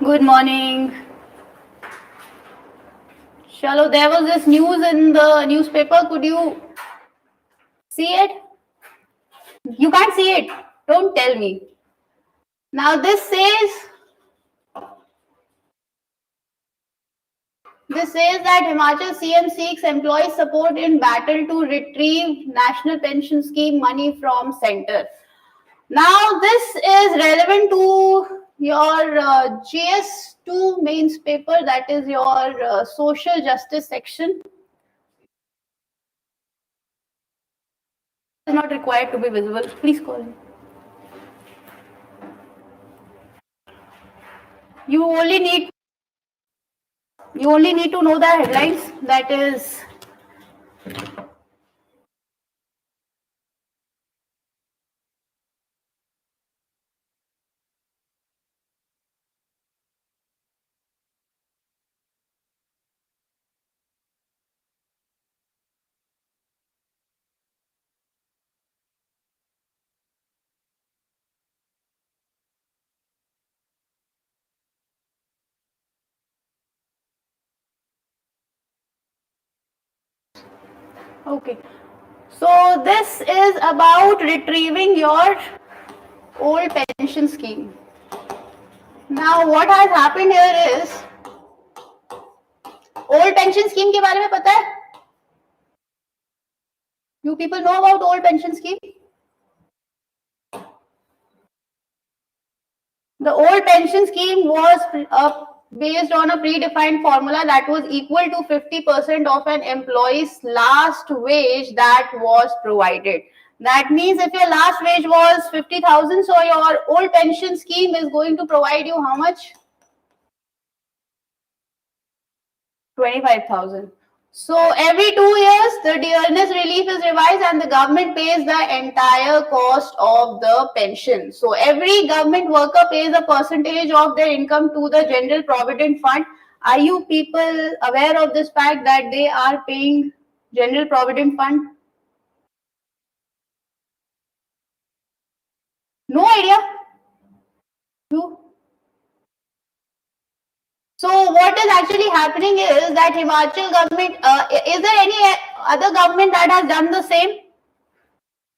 Good morning. Shalo, there was this news in the newspaper. Could you see it? You can't see it. Don't tell me. Now this says that Himachal CM seeks employee support in battle to retrieve National Pension Scheme money from centre. Now this is relevant to your GS2 mains paper, that is your social justice section. Is not required to be visible. Please call me. You only need to know the headlines. That is okay. So this is about retrieving your old pension scheme. Now what has happened here is, old pension scheme के बारे में पता है? You people know about old pension scheme? The old pension scheme was based on a predefined formula that was equal to 50% of an employee's last wage that was provided. That means if your last wage was 50,000, so your old pension scheme is going to provide you how much? 25,000. So every 2 years, the dearness relief is revised and the government pays the entire cost of the pension. So every government worker pays a percentage of their income to the General Provident Fund. Are you people aware of this fact that they are paying General Provident Fund? No idea? You? So what is actually happening is that Himachal government, is there any other government that has done the same,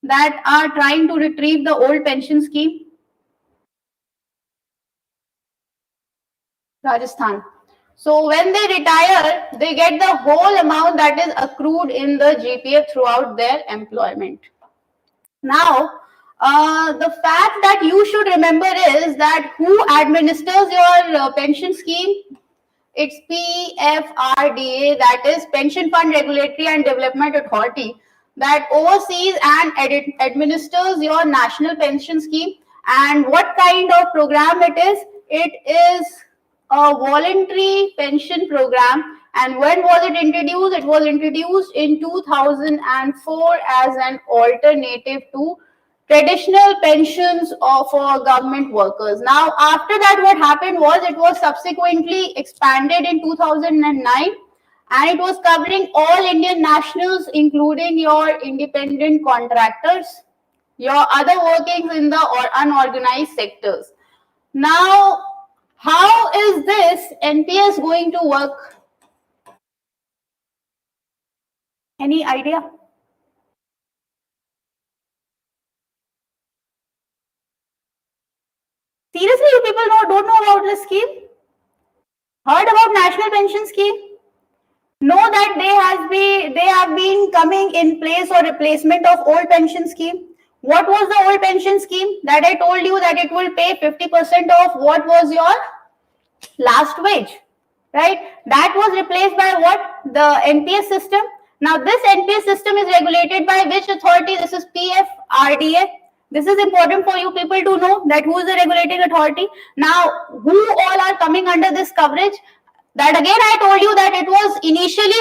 that are trying to retrieve the old pension scheme? Rajasthan. So when they retire, they get the whole amount that is accrued in the GPF throughout their employment. Now, the fact that you should remember is that who administers your pension scheme? It's PFRDA, that is Pension Fund Regulatory and Development Authority, that oversees and administers your national pension scheme. And what kind of program it is? It is a voluntary pension program. And when was it introduced? It was introduced in 2004 as an alternative to traditional pensions for government workers. Now, after that, what happened was it was subsequently expanded in 2009, and it was covering all Indian nationals, including your independent contractors, your other workings in the unorganized sectors. Now, how is this NPS going to work? Any idea? Seriously, you people don't know about this scheme? Heard about National Pension Scheme? Know that they have been coming in place or replacement of old pension scheme. What was the old pension scheme? That I told you that it will pay 50% of what was your last wage, right? That was replaced by what? The NPS system. Now this NPS system is regulated by which authority? This is PFRDA. This is important for you people to know that who is the regulating authority. Now, who all are coming under this coverage? That again, I told you that it was initially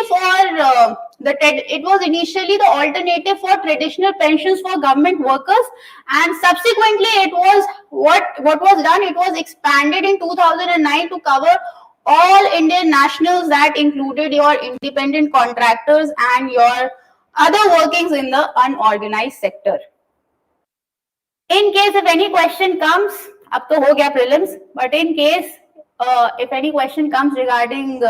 the alternative for traditional pensions for government workers, and subsequently it was what was done. It was expanded in 2009 to cover all Indian nationals, that included your independent contractors and your other workings in the unorganized sector. In case if any question comes, अब तो हो गया prelims, but in case if any question comes regarding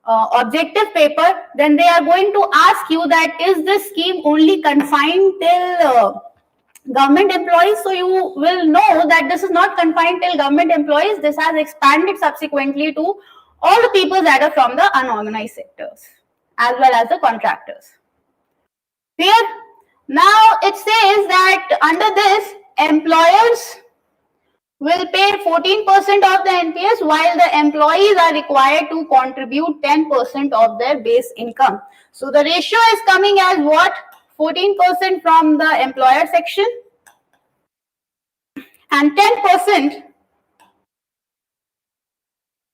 objective paper, then they are going to ask you that is this scheme only confined till government employees? So you will know that this is not confined till government employees. This has expanded subsequently to all the people that are from the unorganized sectors as well as the contractors. Clear? Now it says that under this, employers will pay 14% of the NPS, while the employees are required to contribute 10% of their base income. So the ratio is coming as what? 14% from the employer section and 10%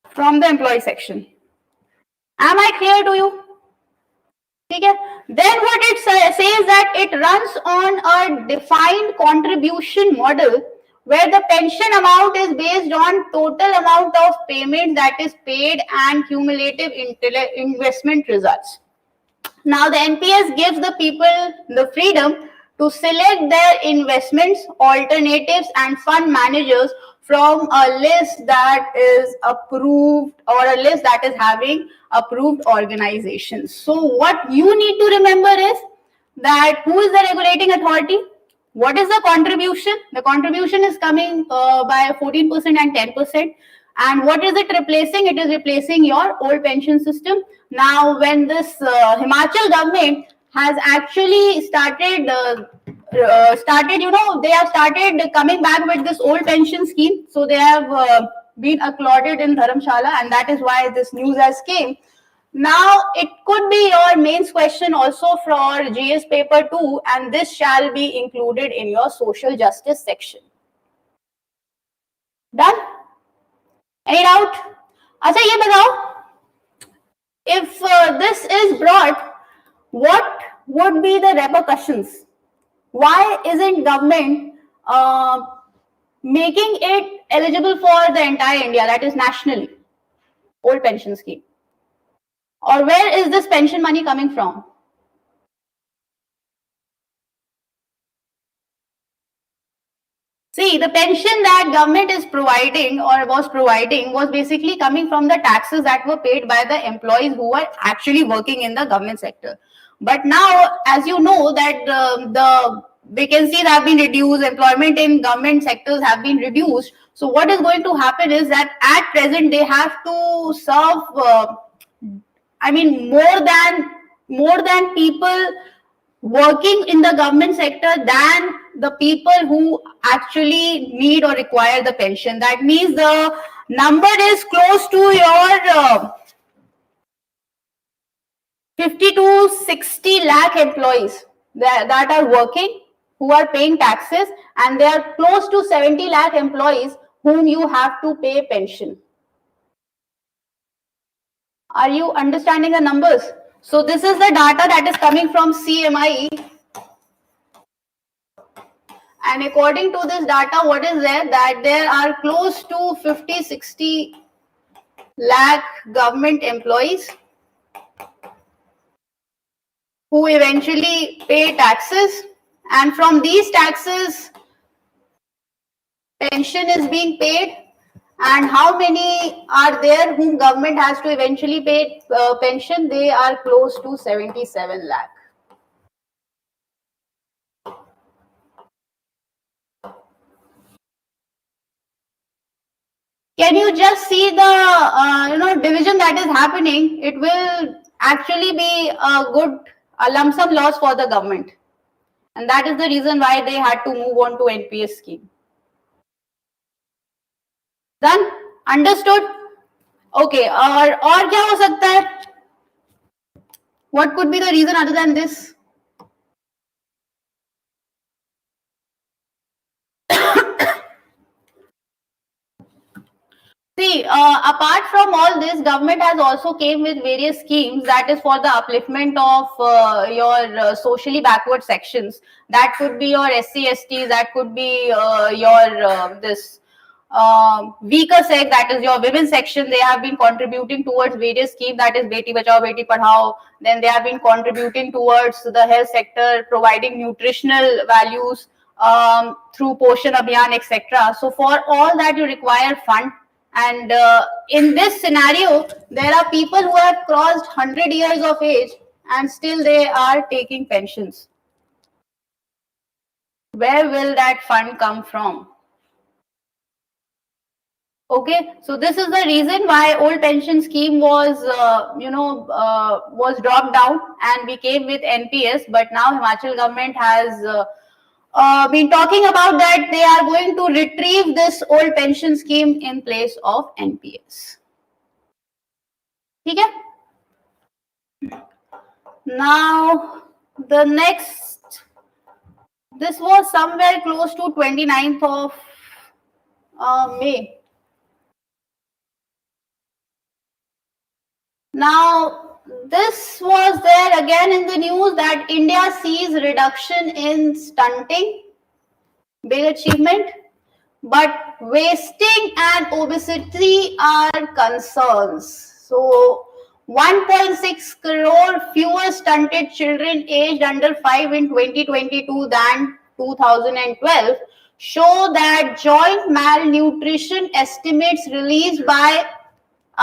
from the employee section. Am I clear to you? Okay. Then what it says that it runs on a defined contribution model where the pension amount is based on total amount of payment that is paid and cumulative investment results. Now the NPS gives the people the freedom to select their investments, alternatives and fund managers from a list that is approved or a list that is having approved organizations. So what you need to remember is that who is the regulating authority? What is the contribution? The contribution is coming by 14% and 10%. And what is it replacing? It is replacing your old pension system. Now, when this Himachal government has actually started, they have started coming back with this old pension scheme. So they have been applauded in Dharamshala, and that is why this news has came. Now, it could be your mains question also for GS paper 2, and this shall be included in your social justice section. Done? Any doubt? Acha, ye batao, if this is brought, what would be the repercussions? Why isn't government making it eligible for the entire India, that is nationally, old pension scheme? Or where is this pension money coming from? See, the pension that government is providing or was providing was basically coming from the taxes that were paid by the employees who were actually working in the government sector. But now, as you know, that the vacancies have been reduced, employment in government sectors have been reduced. So what is going to happen is that at present they have to serve, more than people working in the government sector than the people who actually need or require the pension. That means the number is close to your 50 to 60 lakh employees that are working, who are paying taxes, and there are close to 70 lakh employees whom you have to pay pension. Are you understanding the numbers? So this is the data that is coming from CMI. And according to this data, what is there? That there are close to 50-60 lakh government employees who eventually pay taxes. And from these taxes, pension is being paid. And how many are there whom government has to eventually pay pension? They are close to 77 lakh. Can you just see the division that is happening? It will actually be a lump sum loss for the government, and that is the reason why they had to move on to NPS scheme. Done? Understood? Okay. और क्या हो सकता है? What could be the reason other than this? See, apart from all this, government has also came with various schemes that is for the upliftment of your socially backward sections. That could be your SC, ST, that could be your weaker sect, that is your women section. They have been contributing towards various schemes, that is Beti Bachao, Beti Padhao. Then they have been contributing towards the health sector, providing nutritional values through Poshan Abhiyan, etc. So for all that you require fund. And in this scenario, there are people who have crossed 100 years of age and still they are taking pensions. Where will that fund come from? Okay, so this is the reason why old pension scheme was, was dropped down and we came with NPS. But now Himachal government has been talking about that they are going to retrieve this old pension scheme in place of NPS. Okay. Now the next, this was somewhere close to 29th of May. Now, this was there again in the news that India sees reduction in stunting, big achievement, but wasting and obesity are concerns. So, 1.6 crore fewer stunted children aged under 5 in 2022 than 2012 show that joint malnutrition estimates released by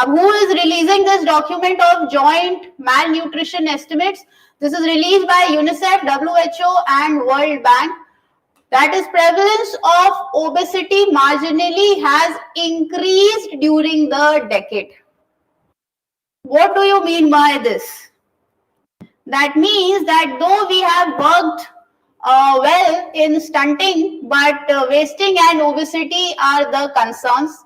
who is releasing this document of joint malnutrition estimates? This is released by UNICEF, WHO, and World Bank. That is, prevalence of obesity marginally has increased during the decade. What do you mean by this? That means that though we have worked well in stunting, but wasting and obesity are the concerns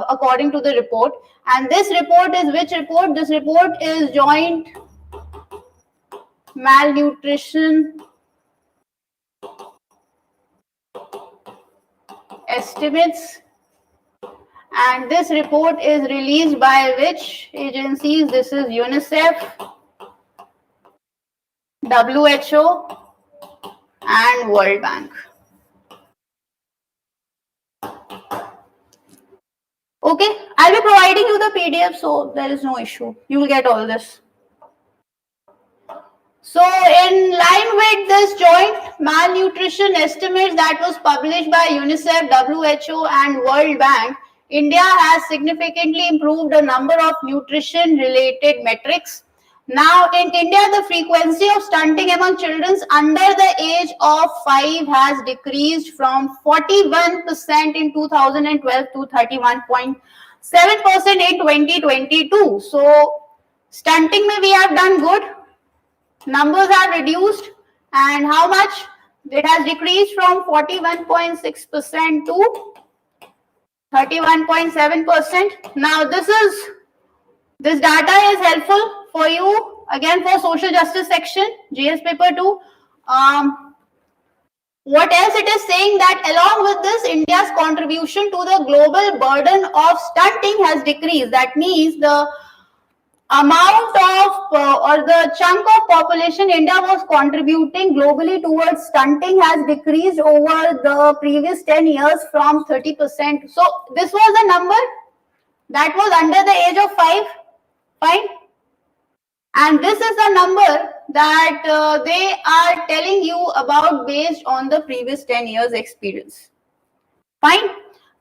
according to the report. And this report is which report? This report is Joint Malnutrition Estimates. And this report is released by which agencies? This is UNICEF, WHO, and World Bank. Okay, I'll be providing you the PDF, so there is no issue. You will get all this. So, in line with this joint malnutrition estimates that was published by UNICEF, WHO, and World Bank, India has significantly improved a number of nutrition-related metrics. Now, in India, the frequency of stunting among children under the age of 5 has decreased from 41% in 2012 to 31.7% in 2022. So, stunting mein we have done good. Numbers are reduced, and how much? It has decreased from 41.6% to 31.7%. Now, this data is helpful for you again for social justice section, GS paper 2. What else it is saying that along with this, India's contribution to the global burden of stunting has decreased. That means the amount of or the chunk of population India was contributing globally towards stunting has decreased over the previous 10 years from 30%. So this was a number that was under the age of 5, fine. And this is the number that they are telling you about based on the previous 10 years experience. Fine.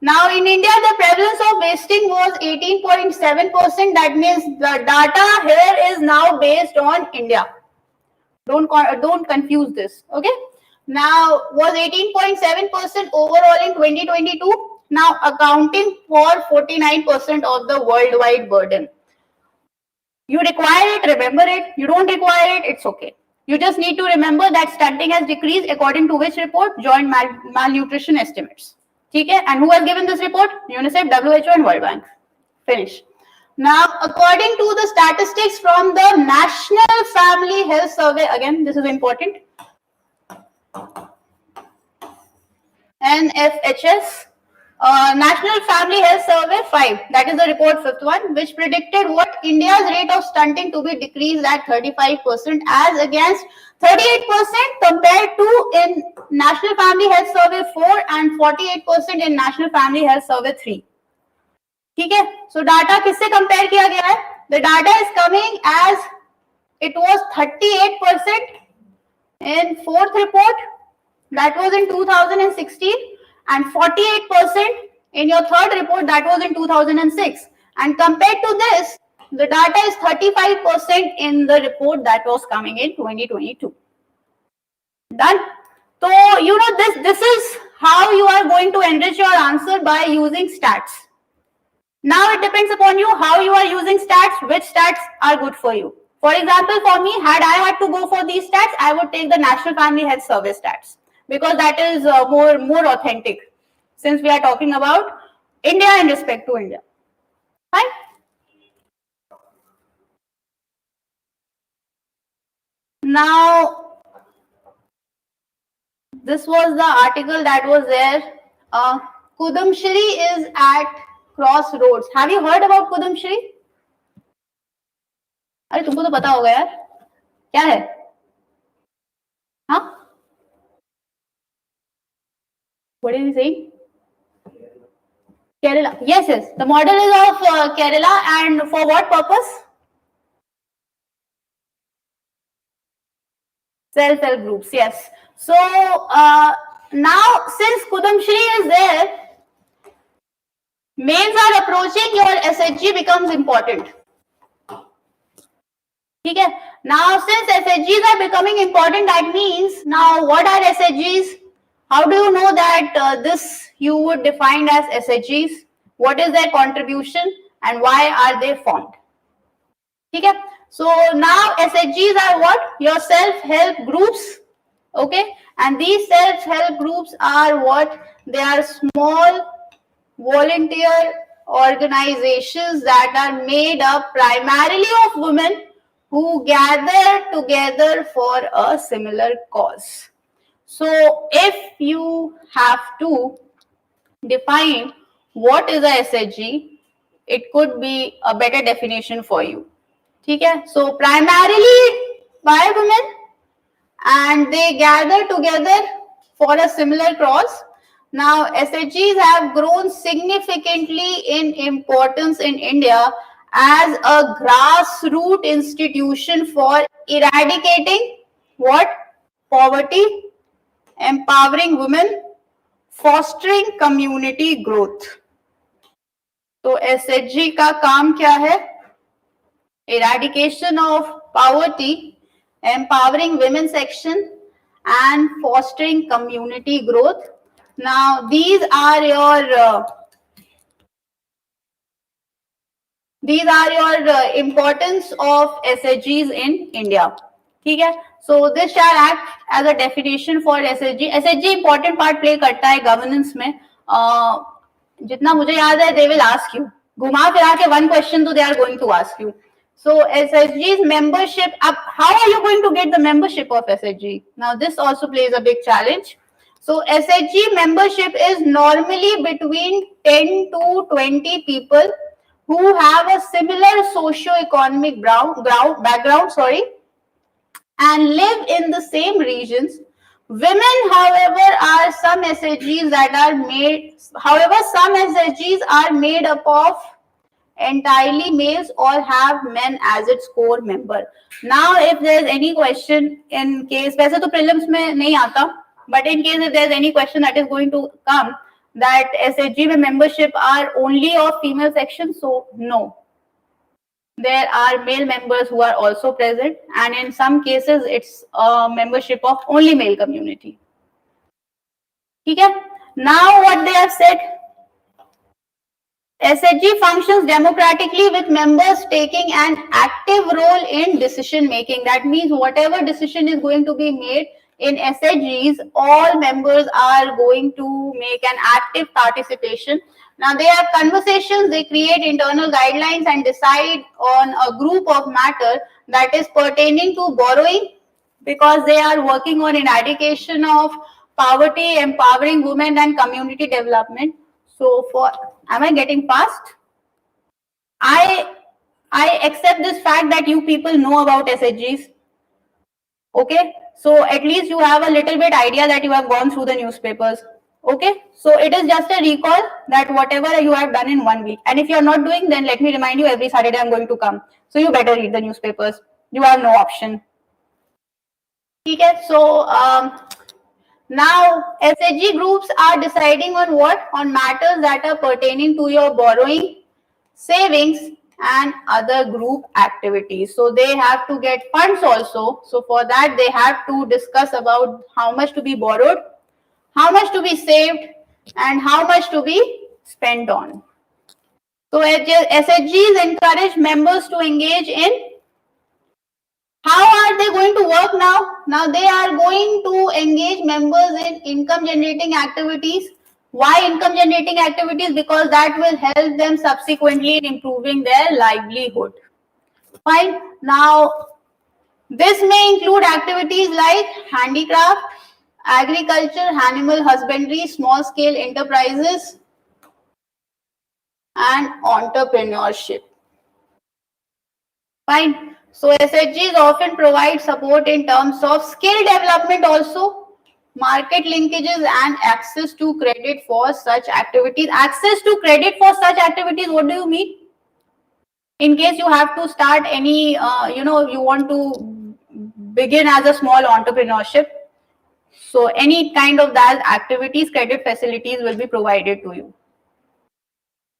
Now, in India, the prevalence of wasting was 18.7%. That means the data here is now based on India. Don't confuse this. Okay. Now, was 18.7% overall in 2022. Now, accounting for 49% of the worldwide burden. You require it, remember it. You don't require it, it's okay. You just need to remember that stunting has decreased according to which report? Joint malnutrition estimates. Okay? And who has given this report? UNICEF, WHO, and World Bank. Finish. Now, according to the statistics from the National Family Health Survey, again, this is important. NFHS, National Family Health Survey 5, that is the report 5th one, which predicted what India's rate of stunting to be decreased at 35% as against 38% compared to in National Family Health Survey 4 and 48% in National Family Health Survey 3. ठीक है, so data किससे compare किया गया है? The data is coming as it was 38% in 4th report, that was in 2016, and 48% In your third report, that was in 2006. And compared to this, the data is 35% in the report that was coming in 2022. Done. So, you know, this is how you are going to enrich your answer by using stats. Now it depends upon you how you are using stats, which stats are good for you. For example, for me, had I had to go for these stats, I would take the National Family Health Survey stats because that is more authentic, since we are talking about India in respect to India. Fine. Now, this was the article that was there. Kudamshri is at crossroads. Have you heard about Kudamshri? अरे तुमको तो पता होगा यार, क्या है? हाँ? What is he saying? Kerala. Yes, yes. The model is of Kerala, and for what purpose? Self-help groups. Yes. So now, since Kudamshri is there, males are approaching, your SHG becomes important. Okay. Now, since SHGs are becoming important, that means now what are SHGs? How do you know that this you would define as SHGs? What is their contribution and why are they formed? Okay. So now SHGs are what? Your self-help groups. Okay. And these self-help groups are what? They are small volunteer organizations that are made up primarily of women who gather together for a similar cause. So if you have to define what is a SHG, it could be a better definition for you. Okay? So primarily by women, and they gather together for a similar cause. Now, SHGs have grown significantly in importance in India as a grassroots institution for eradicating what? Poverty, empowering women, fostering community growth. तो SHG का काम क्या है? Eradication of poverty, empowering women section, and fostering community growth. Now, these are your importance of SHGs in India. Okay? So this shall act as a definition for SHG. SHG important part play करता है governance में. जितना मुझे याद है, they will ask you. घुमा फिरा के one question तो they are going to ask you. So SHG's membership, how are you going to get the membership of SHG? Now this also plays a big challenge. So SHG membership is normally between 10 to 20 people who have a similar socio-economic background, and live in the same regions. Women, however, are some SHGs that are made. However, some SHGs are made up of entirely males or have men as its core member. Now, if there is any question, in case, वैसे तो prelims में नहीं आता, but in case if there is any question that is going to come, that SHG में membership are only of female section, so no. There are male members who are also present, and in some cases, it's a membership of only male community. Okay? Now, what they have said, SHG functions democratically with members taking an active role in decision making. That means whatever decision is going to be made in SHGs, all members are going to make an active participation. Now they have conversations, they create internal guidelines and decide on a group of matter that is pertaining to borrowing, because they are working on eradication of poverty, empowering women and community development. So am I getting past? I accept this fact that you people know about SHGs. Okay, so at least you have a little bit idea that you have gone through the newspapers. Okay, so it is just a recall that whatever you have done in 1 week, and if you are not doing, then let me remind you, every Saturday I'm going to come. So you better read the newspapers. You have no option. Okay, so Now, SHG groups are deciding on what? On matters that are pertaining to your borrowing, savings, and other group activities. So they have to get funds also. So for that, they have to discuss about how much to be borrowed, how much to be saved, and how much to be spent on. So SHGs encourage members to engage in. How are they going to work now? Now they are going to engage members in income generating activities. Why income generating activities? Because that will help them subsequently in improving their livelihood. Fine. Now this may include activities like handicraft, agriculture, animal husbandry, small scale enterprises, and entrepreneurship. Fine. So SHGs often provide support in terms of skill development also, market linkages, and access to credit for such activities. Access to credit for such activities, what do you mean? In case you have to start any, you want to begin as a small entrepreneurship. So any kind of that activities, credit facilities will be provided to you.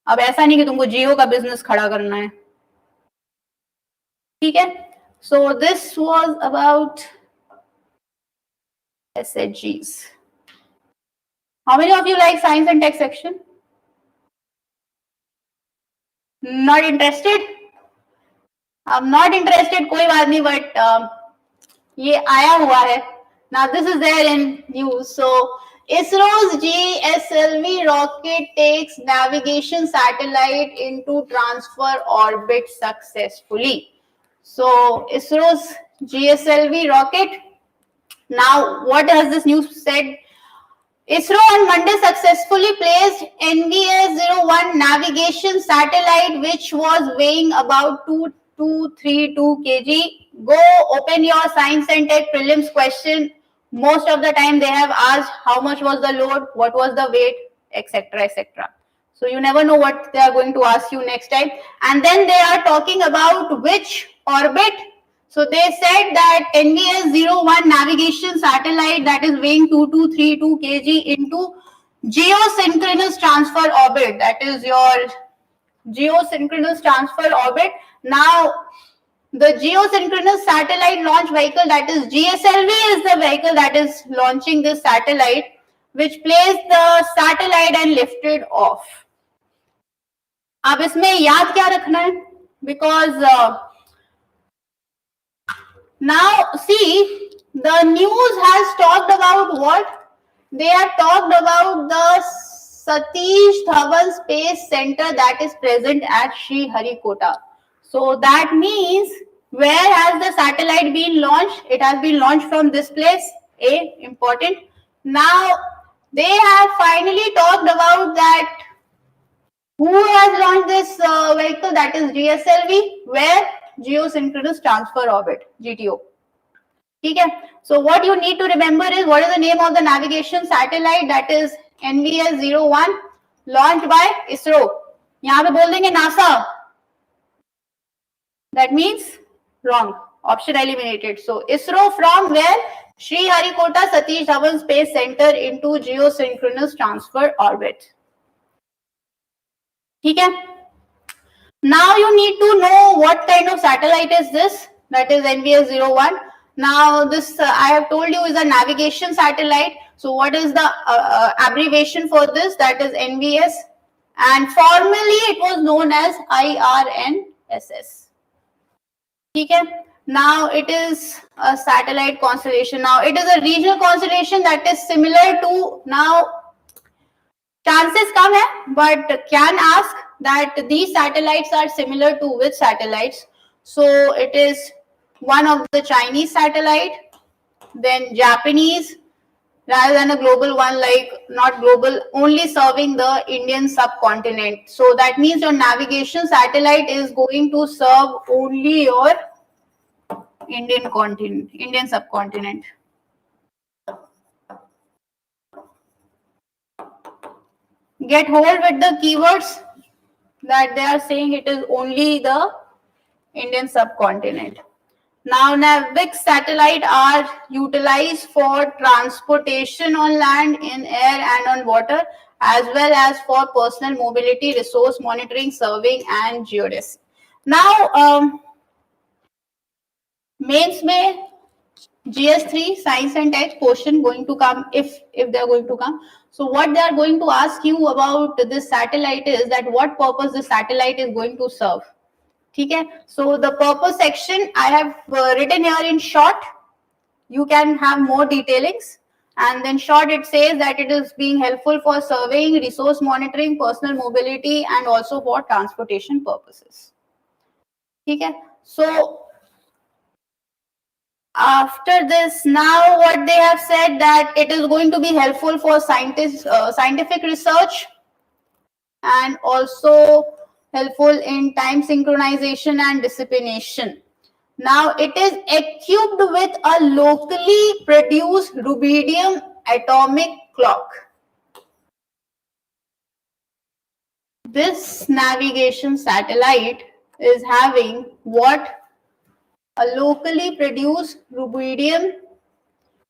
अब ऐसा नहीं कि तुमको जियो का business खड़ा करना है, ठीक है? So this was about SHGs. How many of you like science and tech section? Not interested? I'm not interested, कोई बात नहीं, but ये आया हुआ है. Now this is there in news. So ISRO's GSLV rocket takes navigation satellite into transfer orbit successfully. So ISRO's GSLV rocket. Now what has this news said? ISRO on Monday successfully placed NVS-01 navigation satellite, which was weighing about 2232 kg. Go open your science and tech prelims question. Most of the time they have asked how much was the load, what was the weight, etc., etc. So you never know what they are going to ask you next time. And then they are talking about which orbit. So they said that NVS-01 navigation satellite that is weighing 2232 kg into geosynchronous transfer orbit. That is your geosynchronous transfer orbit. Now, the geosynchronous satellite launch vehicle, that is GSLV, is the vehicle that is launching this satellite, which placed the satellite and lifted off. अब इसमें याद क्या रखना है? Because now see, the news has talked about what? They have talked about the Satish Dhawan Space Center that is present at Sriharikota. So that means, where has the satellite been launched? It has been launched from this place. A, important. Now they have finally talked about that. Who has launched this vehicle? That is GSLV. Where? Geosynchronous Transfer Orbit, GTO. Okay. So what you need to remember is, what is the name of the navigation satellite? That is NVS-01, launched by ISRO. यहाँ पे बोल देंगे NASA. That means wrong. Option eliminated. So ISRO from where? Sriharikota Satish Dhawan Space Center into geosynchronous transfer orbit. Okay. Now you need to know what kind of satellite is this. That is NVS-01. Now this I have told you is a navigation satellite. So what is the abbreviation for this? That is NVS, and formerly it was known as IRNSS. Okay. Now it is a satellite constellation. Now it is a regional constellation that is similar to, now chances come hai, but can ask that these satellites are similar to which satellites. So it is one of the Chinese satellite, then Japanese, rather than a global one, like not global, only serving the Indian subcontinent. So that means your navigation satellite is going to serve only your Indian continent, Indian subcontinent. Get hold with the keywords that they are saying it is only the Indian subcontinent. Now, NavIC satellite are utilized for transportation on land, in air, and on water, as well as for personal mobility, resource monitoring, surveying, and geodesy. Now, mains में GS3 science and tech question going to come if they are going to come. So what they are going to ask you about this satellite is that what purpose the satellite is going to serve. ठीक है? So the purpose section I have written here in short. You can have more detailings. And then short it says that it is being helpful for surveying, resource monitoring, personal mobility, and also for transportation purposes. Okay. So after this, now what they have said that it is going to be helpful for scientific research and also helpful in time synchronization and dissemination. Now it is equipped with a locally produced rubidium atomic clock. This navigation satellite is having what? A locally produced rubidium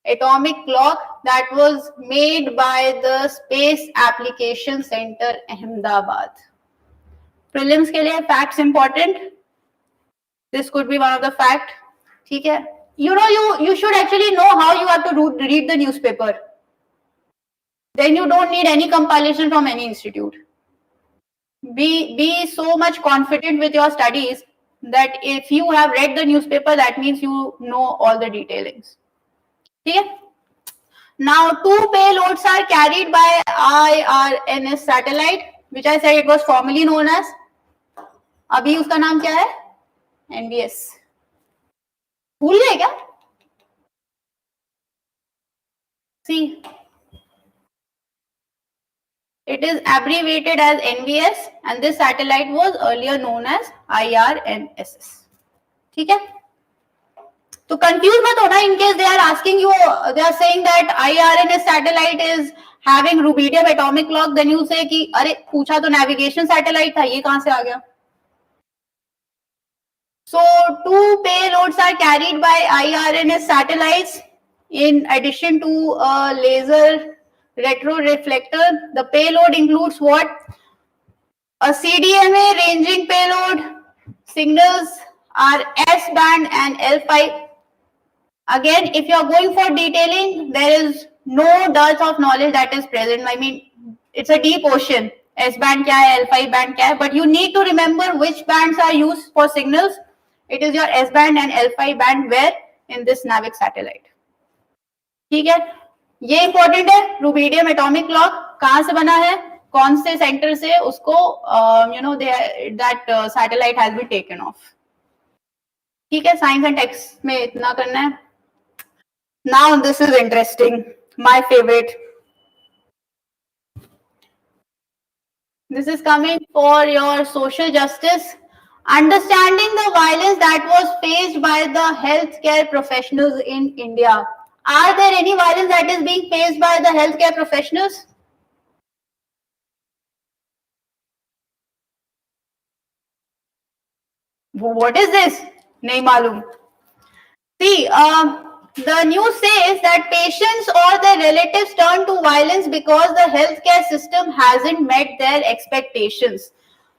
atomic clock that was made by the Space Application Center, Ahmedabad. Prelims के लिए facts important. This could be one of the fact. ठीक है? You know, you should actually know how you have to read the newspaper. Then you don't need any compilation from any institute. Be so much confident with your studies that if you have read the newspaper, that means you know all the detailings. Okay? Now, 2 payloads are carried by IRNS satellite, which I said it was formerly known as. अभी उसका नाम क्या है? NBS. भूल गए क्या? See. It is abbreviated as NVS and this satellite was earlier known as IRNSS. ठीक है? तो confuse मत होना in case they are asking you, they are saying that IRNS satellite is having rubidium atomic clock, then you say कि अरे पूछा तो navigation satellite था, ये कहाँ से आ गया? So 2 payloads are carried by IRNS satellites in addition to a laser retroreflector. The payload includes what? A CDMA ranging payload. Signals are S-band and L5. Again, if you are going for detailing, there is no dearth of knowledge that is present. I mean, it's a deep ocean. S-band क्या है, L5 band क्या है, but you need to remember which bands are used for signals. It is your S-band and L5 band where in this NavIC satellite. ठीक है? ये important है. Rubidium atomic clock कहां से बना है, कौन से सेंटर से उसको that satellite has been taken off. ठीक है, साइंस एंड टेक्स्ट में इतना करना है. Now this is interesting, my favourite. This is coming for your social justice. Understanding the violence that was faced by the healthcare professionals in India. Are there any violence that is being faced by the healthcare professionals? What is this? Nahi malum. See, the news says that patients or their relatives turn to violence because the healthcare system hasn't met their expectations.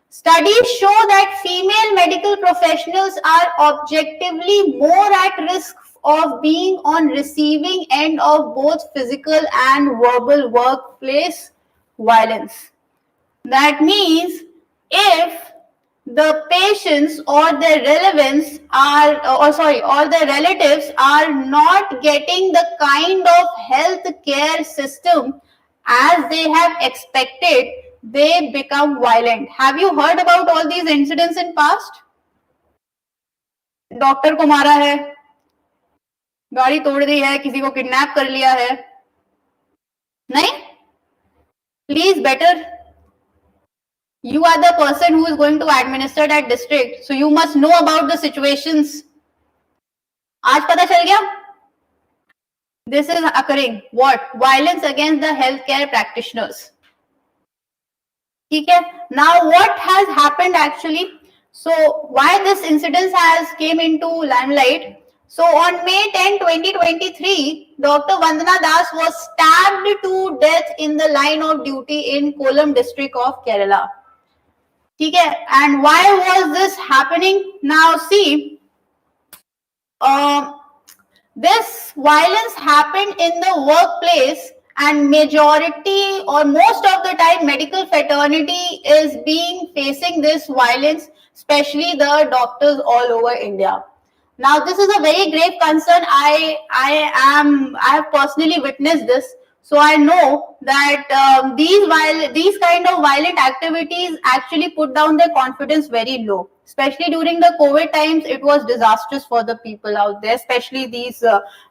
Studies show that female medical professionals are objectively more at risk of being on receiving end of both physical and verbal workplace violence. That means if the patients or their relevants or their relatives are not getting the kind of health care system as they have expected, they become violent. Have you heard about all these incidents in past? Doctor को मारा है, गाड़ी तोड़ दी है, किसी को kidnap कर लिया है. नहीं? Please better. You are the person who is going to administer that district, so you must know about the situations. आज पता चल गया? This is occurring. What? Violence against the healthcare practitioners. ठीक है? Now what has happened actually? So why this incident has came into limelight? So on May 10, 2023, Dr. Vandana Das was stabbed to death in the line of duty in Kollam district of Kerala. Okay, and why was this happening? Now see, this violence happened in the workplace, and majority or most of the time medical fraternity is being facing this violence, especially the doctors all over India. Now this is a very grave concern. I have personally witnessed this, so I know that these kind of violent activities actually put down their confidence very low. Especially during the COVID times, it was disastrous for the people out there, especially these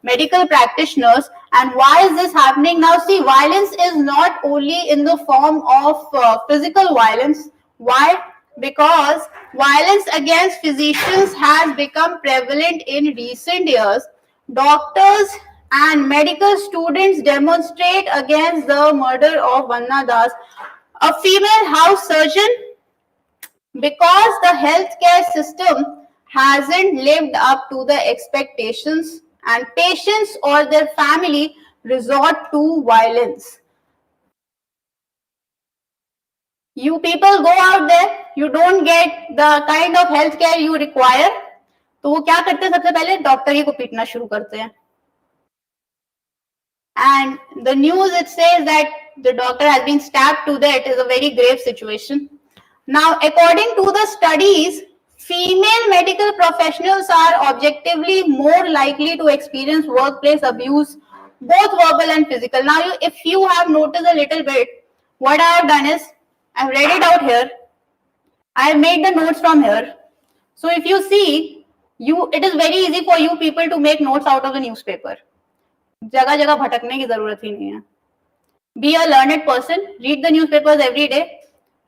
medical practitioners. And why is this happening now? See, violence is not only in the form of physical violence. Why? Because violence against physicians has become prevalent in recent years. Doctors and medical students demonstrate against the murder of Vandana Das, a female house surgeon, because the healthcare system hasn't lived up to the expectations, and patients or their family resort to violence. You people go out there, you don't get the kind of healthcare you require, तो वो क्या करते हैं? सबसे पहले doctor ही को पीटना शुरू करते हैं. And the news, it says that the doctor has been stabbed to death. It is a very grave situation. Now, according to the studies, female medical professionals are objectively more likely to experience workplace abuse, both verbal and physical. Now, if you have noticed a little bit, what I have done is, I've read it out here. I have made the notes from here. So if you see, it is very easy for you people to make notes out of the newspaper. जगह जगह भटकने की जरूरत ही नहीं है. Be a learned person, read the newspapers every day,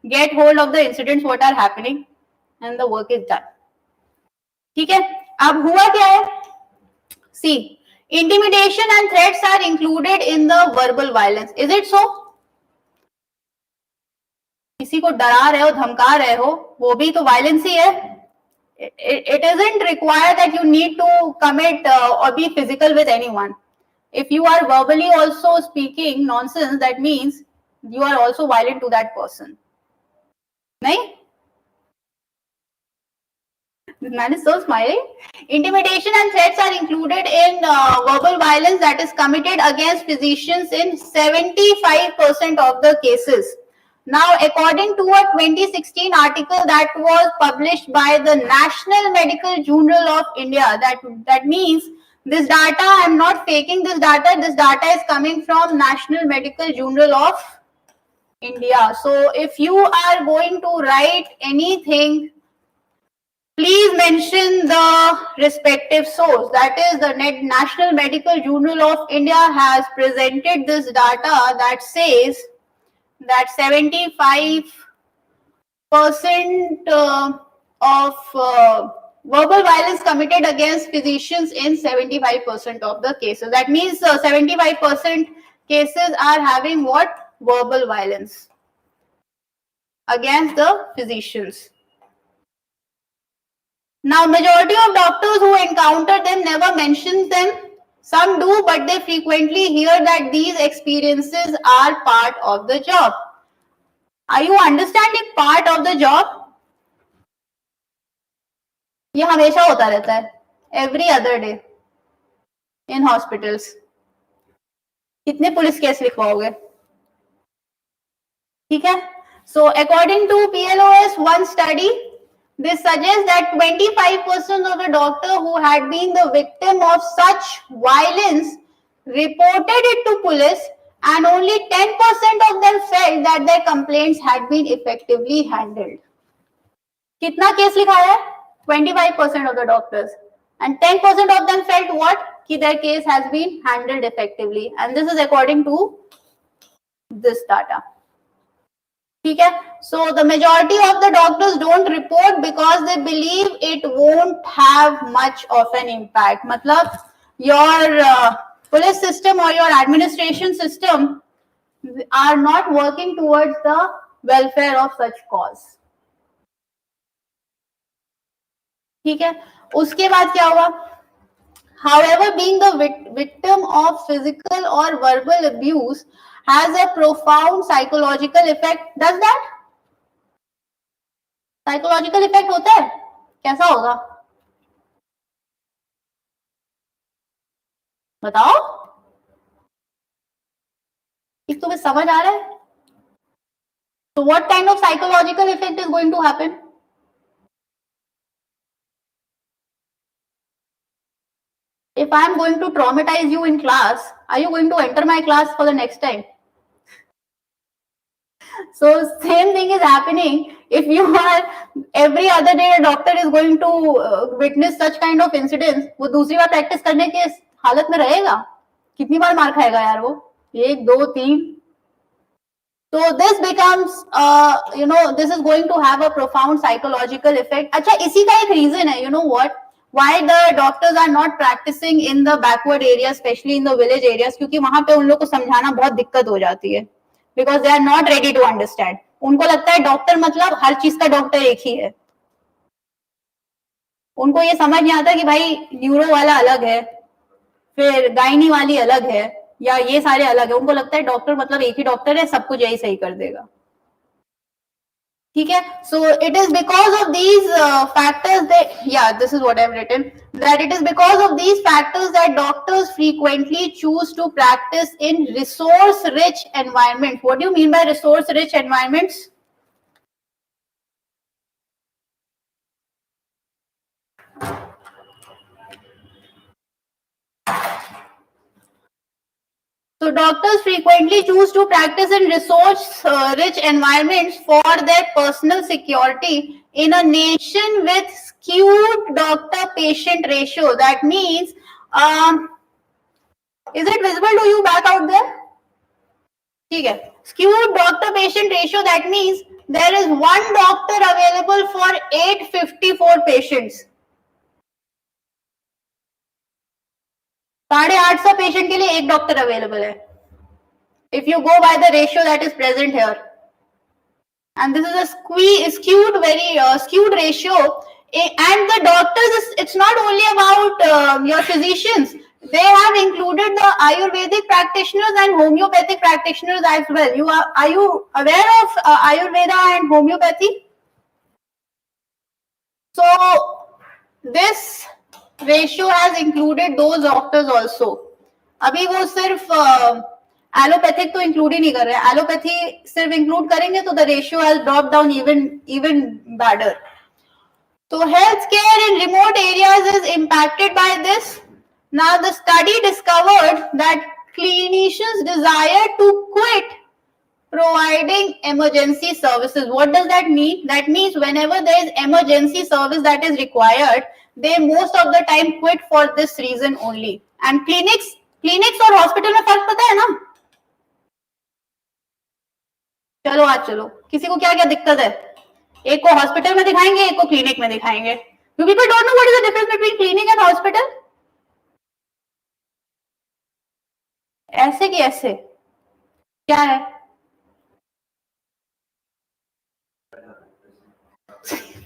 get hold of the incidents what are happening, and the work is done. ठीक है, अब हुआ क्या है? See, intimidation and threats are included in the verbal violence. Is it so? किसी को डरा रहे हो, धमका रहे हो, वो भी तो violence ही है. It isn't required that you need to commit or be physical with anyone. If you are verbally also speaking nonsense, that means you are also violent to that person. Nahin? This man is so smiling. Intimidation and threats are included in verbal violence that is committed against physicians in 75% of the cases. Now, according to a 2016 article that was published by the National Medical Journal of India, that means this data, I'm not faking this data is coming from National Medical Journal of India. So if you are going to write anything, please mention the respective source. That is, the National Medical Journal of India has presented this data that says that 75% of verbal violence committed against physicians in 75% of the cases. That means 75% cases are having what? Verbal violence against the physicians. Now, majority of doctors who encounter them never mention them. Some do, but they frequently hear that these experiences are part of the job. Are you understanding part of the job? ये हमेशा होता रहता है. Every other day in hospitals. कितने police case लिखवाओगे? ठीक है? So, according to PLOS, one study, this suggests that 25% of the doctors who had been the victim of such violence reported it to police, and only 10% of them felt that their complaints had been effectively handled. कितना case लिखाया है? 25% of the doctors, and 10% of them felt what? कि their case has been handled effectively, and this is according to this data. Okay, so the majority of the doctors don't report because they believe it won't have much of an impact. Matlab, your police system or your administration system are not working towards the welfare of such cause. ठीक है, उसके बाद क्या हुआ? However, being the victim of physical or verbal abuse has a profound psychological effect. Does that? Psychological effect होता है? कैसा होगा? बताओ? एक तुम्हें समझ आ रहा है? So what kind of psychological effect is going to happen? If I am going to traumatize you in class, are you going to enter my class for the next time? So same thing is happening if you are every other day a doctor is going to witness such kind of incidents. वो दूसरी बार practice करने के हालत में रहेगा? कितनी बार मार खाएगा यार वो? 1, 2, 3. So this becomes, this is going to have a profound psychological effect. अच्छा, इसी का एक reason है, you know what? Why the doctors are not practicing in the backward areas, especially in the village areas, क्योंकि वहां पे उन लोग को समझाना बहुत दिक्कत हो जाती है, because they are not ready to understand. उनको लगता है डॉक्टर मतलब हर चीज का डॉक्टर एक ही है. उनको ये समझ नहीं आता कि भाई न्यूरो वाला अलग है, फिर गायनी वाली अलग है, या ये सारे अलग है. उनको लगता है डॉक्टर मतलब एक ही डॉक्टर है, सब कुछ यही सही कर देगा. ठीक है. So it is because of these factors that, yeah, this is what I've written, that it is because of these factors that doctors frequently choose to practice in resource rich environments. What do you mean by resource rich environments? So doctors frequently choose to practice in resource-rich environments for their personal security in a nation with skewed doctor-patient ratio. That means, is it visible to you back out there? ठीक है. Skewed doctor-patient ratio. That means there is one doctor available for 854 patients. 850 patient के लिए एक doctor available है. If you go by the ratio that is present here, and this is a skewed ratio, and the doctors, it's not only about your physicians. They have included the Ayurvedic practitioners and homeopathic practitioners as well. Are you aware of Ayurveda and homeopathy? So this ratio has included those doctors also. अभी वो सिर्फ allopathic तो include ही नहीं कर रहे हैं. Allopathy सिर्फ include करेंगे तो the ratio has drop down even badder. So healthcare in remote areas is impacted by this. Now the study discovered that clinicians desire to quit providing emergency services. What does that mean? That means whenever there is emergency service that is required, they most of the time quit for this reason only. And clinics और hospital में फर्क पता है ना? चलो आज चलो, किसी को क्या क्या दिक्कत है? एक को हॉस्पिटल में दिखाएंगे, एक को क्लिनिक में दिखाएंगे. You people don't know what is the difference between clinic and hospital? ऐसे की ऐसे क्या है?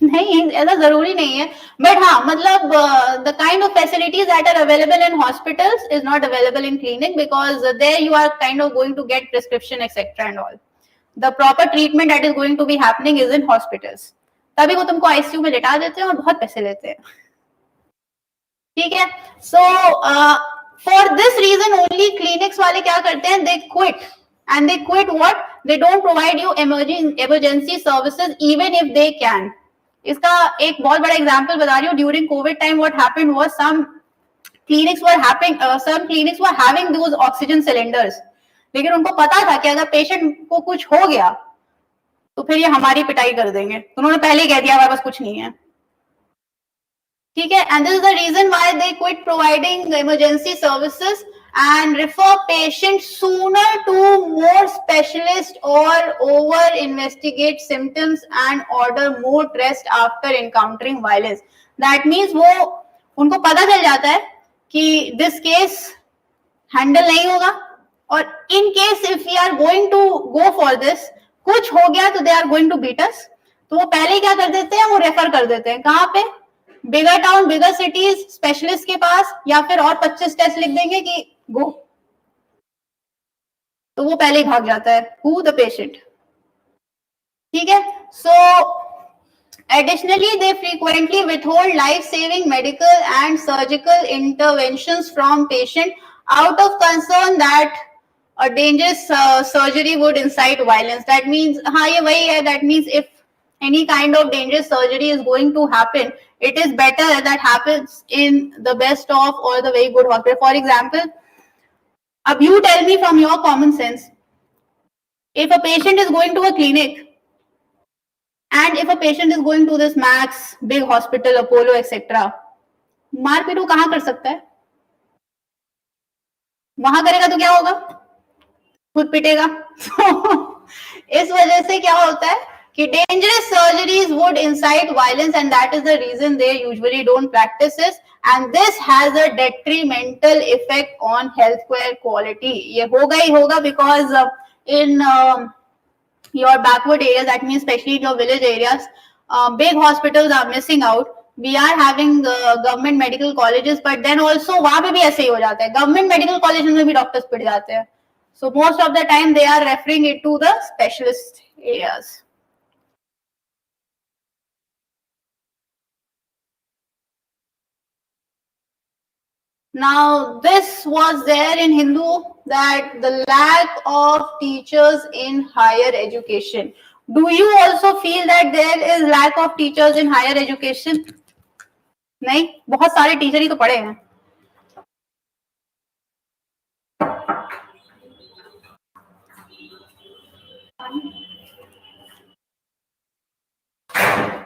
नहीं, ऐसा जरूरी नहीं है, बट हाँ मतलब the kind of facilities that are available in hospitals is not available in clinic, because there you are kind of going to get prescription etcetera and all. The proper treatment that is going to be happening is in hospitals. तभी वो तुमको ICU में लेटा देते हैं और बहुत पैसे लेते हैं. ठीक है. So for this reason only clinics वाले क्या करते हैं? They quit. And they quit what? They don't provide you emergency services even if they can. इसका एक बहुत बड़ा एग्जांपल बता रही हूँ. During Covid time what happened was some clinics were having those oxygen cylinders. लेकिन उनको पता था कि अगर पेशेंट को कुछ हो गया तो फिर ये हमारी पिटाई कर देंगे. उन्होंने पहले ही कह दिया हमारे पास कुछ नहीं है. ठीक है. And this is the reason why they quit providing emergency services and refer patients sooner to more specialist or over investigate symptoms and order more rest after encountering violence. That means वो उनको पता चल जाता है कि this case handle नहीं होगा, और in case if we are going to go for this, कुछ हो गया तो they are going to beat us. तो वो पहले क्या कर देते हैं? वो रेफर कर देते हैं. कहाँ पे? बिगर टाउन बिगर सिटीज स्पेशलिस्ट के पास, या फिर और 25 टेस्ट लिख देंगे कि गो, तो वो पहले ही भाग जाता है, हु द पेशेंट। ठीक है, सो additionally they frequently withhold life saving medical and surgical interventions from patient out of concern that a dangerous surgery would incite violence. That means हाँ ये वही है, that means if any kind of dangerous surgery is going to happen, it is better that happens in the best of or the very good hospital. For example, अब you tell me from your common sense, if a patient is going to a clinic and if a patient is going to this Max, big hospital, Apollo, etc., मारपीट वो कहाँ कर सकता है? वहां करेगा तो क्या होगा? खुद पिटेगा। इस वजह से क्या होता है कि dangerous surgeries would incite violence and that is the reason they usually don't practice this, and this has a detrimental effect on healthcare quality. ये होगा ही होगा because in your backward areas, that means especially in your village areas, big hospitals are missing out. We are having government medical colleges, but then also वहां पे भी ऐसे ही हो जाता है, government medical colleges में भी doctors पिट जाते हैं. So most of the time they are referring it to the specialist areas. Now this was there in Hindu, that the lack of teachers in higher education. Do you also feel that there is lack of teachers in higher education? नहीं, बहुत सारे teacher ही तो पढ़े हैं.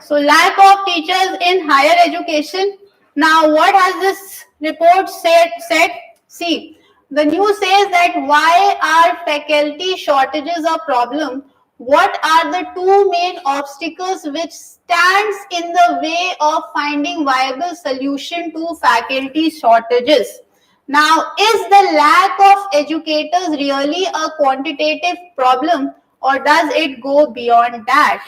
So lack of teachers in higher education. Now what has this report said? See, the news says that why are faculty shortages a problem? What are the two main obstacles which stands in the way of finding viable solution to faculty shortages? Now, is the lack of educators really a quantitative problem, or does it go beyond that?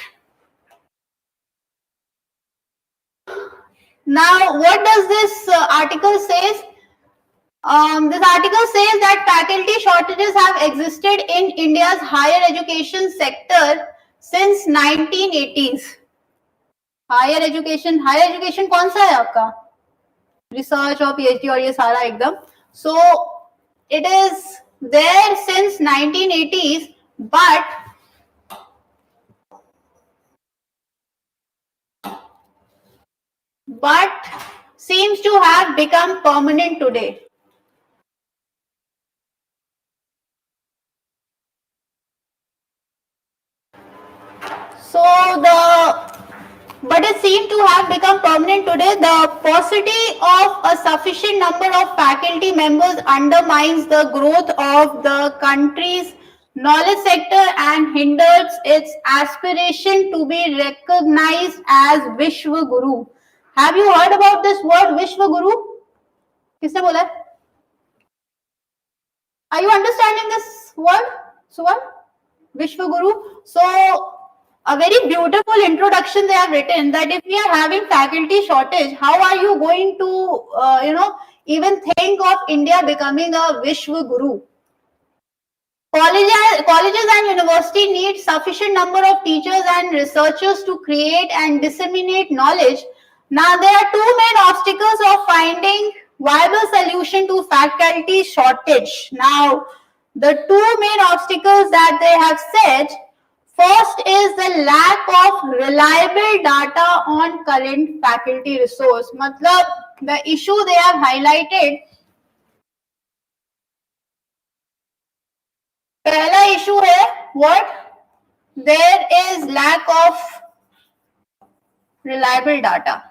Now, what does this article say? This article says that faculty shortages have existed in India's higher education sector since 1980s. Higher education कौन सा है आपका? Research और PhD और ये सारा एकदम. So it is there since 1980s, but seems to have become permanent today. But it seems to have become permanent today. The paucity of a sufficient number of faculty members undermines the growth of the country's knowledge sector and hinders its aspiration to be recognized as Vishwa Guru. Have you heard about this word Vishwa Guru? किसने बोला है? Are you understanding this word, Suvan? Vishwa Guru. So a very beautiful introduction they have written, that if we are having faculty shortage, how are you going to even think of India becoming a Vishwa Guru? Colleges and universities need sufficient number of teachers and researchers to create and disseminate knowledge. Now there are two main obstacles of finding viable solution to faculty shortage. Now the two main obstacles that they have said, first is the lack of reliable data on current faculty resource. मतलब the issue they have highlighted, पहला issue है what? There is lack of reliable data.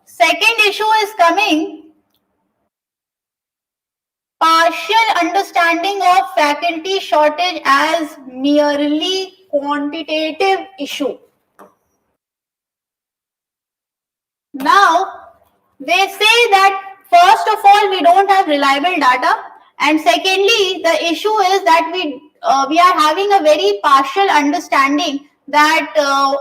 Second issue is coming, partial understanding of faculty shortage as merely quantitative issue. Now, they say that first of all, we don't have reliable data, and secondly, the issue is that we are having a very partial understanding that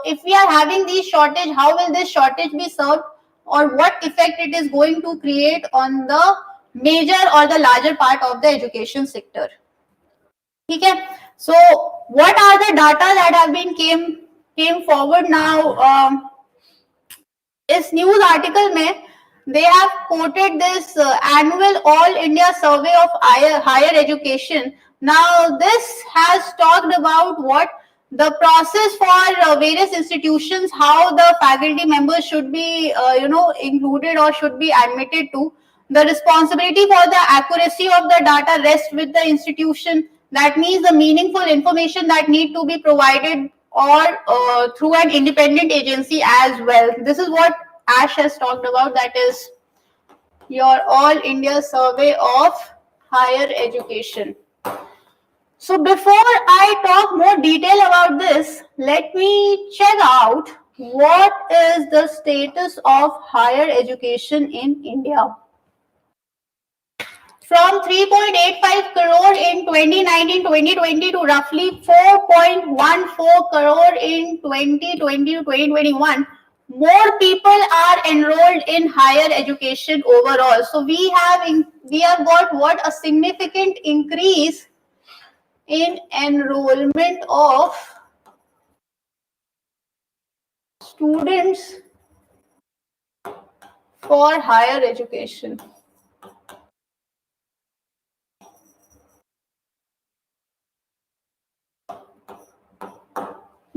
if we are having these shortage, how will this shortage be served, or what effect it is going to create on the major or the larger part of the education sector. Okay, so what are the data that have been came forward now? इस news article में they have quoted this annual all India survey of higher education. Now this has talked about what the process for various institutions, how the faculty members should be included or should be admitted to. The responsibility for the accuracy of the data rests with the institution. That means the meaningful information that need to be provided or through an independent agency as well. This is what Ash has talked about, that is your All India Survey of Higher Education. So before I talk more detail about this, let me check out what is the status of higher education in India. From 3.85 crore in 2019-2020 to roughly 4.14 crore in 2020-2021, more people are enrolled in higher education overall. So we have got what a significant increase in enrollment of students for higher education.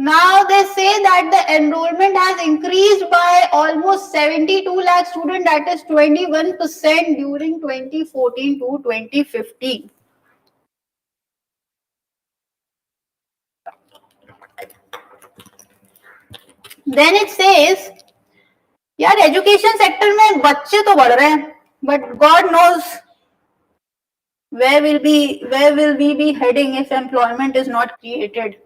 Now they say that the enrollment has increased by almost 72 lakh students, that is 21% during 2014 to 2015. Then it says, यार education sector में बच्चे तो बढ़ रहे हैं, but God knows where will we be heading if employment is not created.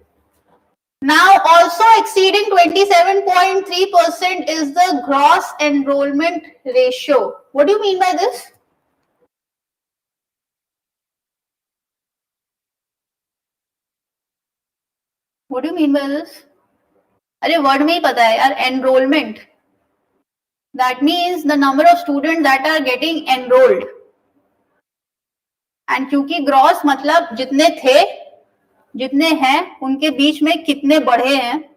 Now also exceeding 27.3% is the gross enrollment ratio. What do you mean by this? What do you mean by this? अरे word में ही पता है यार, enrollment. That means the number of students that are getting enrolled. And क्योंकि gross मतलब जितने थे, जितने हैं, उनके बीच में कितने बढ़े हैं,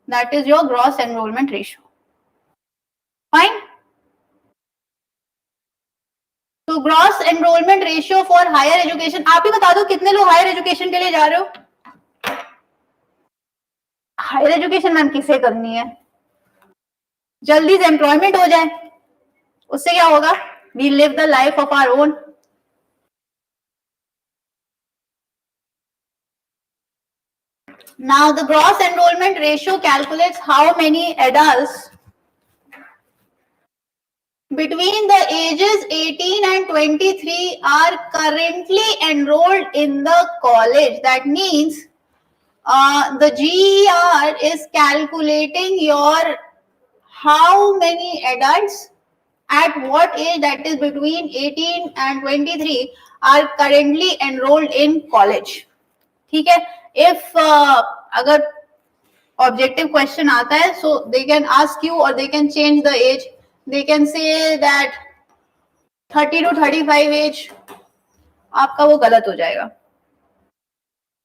that is your gross enrollment ratio. Fine. So gross enrollment ratio for higher education. आप ही बता दो कितने लोग higher education के लिए जा रहे हो? हायर एजुकेशन मैम किसे करनी है? जल्दी से एम्प्लॉयमेंट हो जाए, उससे क्या होगा? We live the life of our own. Now the gross enrollment ratio calculates how many adults between the ages 18 and 23 are currently enrolled in the college. That means the GER is calculating your how many adults at what age, that is between 18 and 23, are currently enrolled in college. ठीक है? If अगर objective question आता है, so they can ask you or they can change the age. They can say that 30 to 35 age, आपका वो गलत हो जाएगा.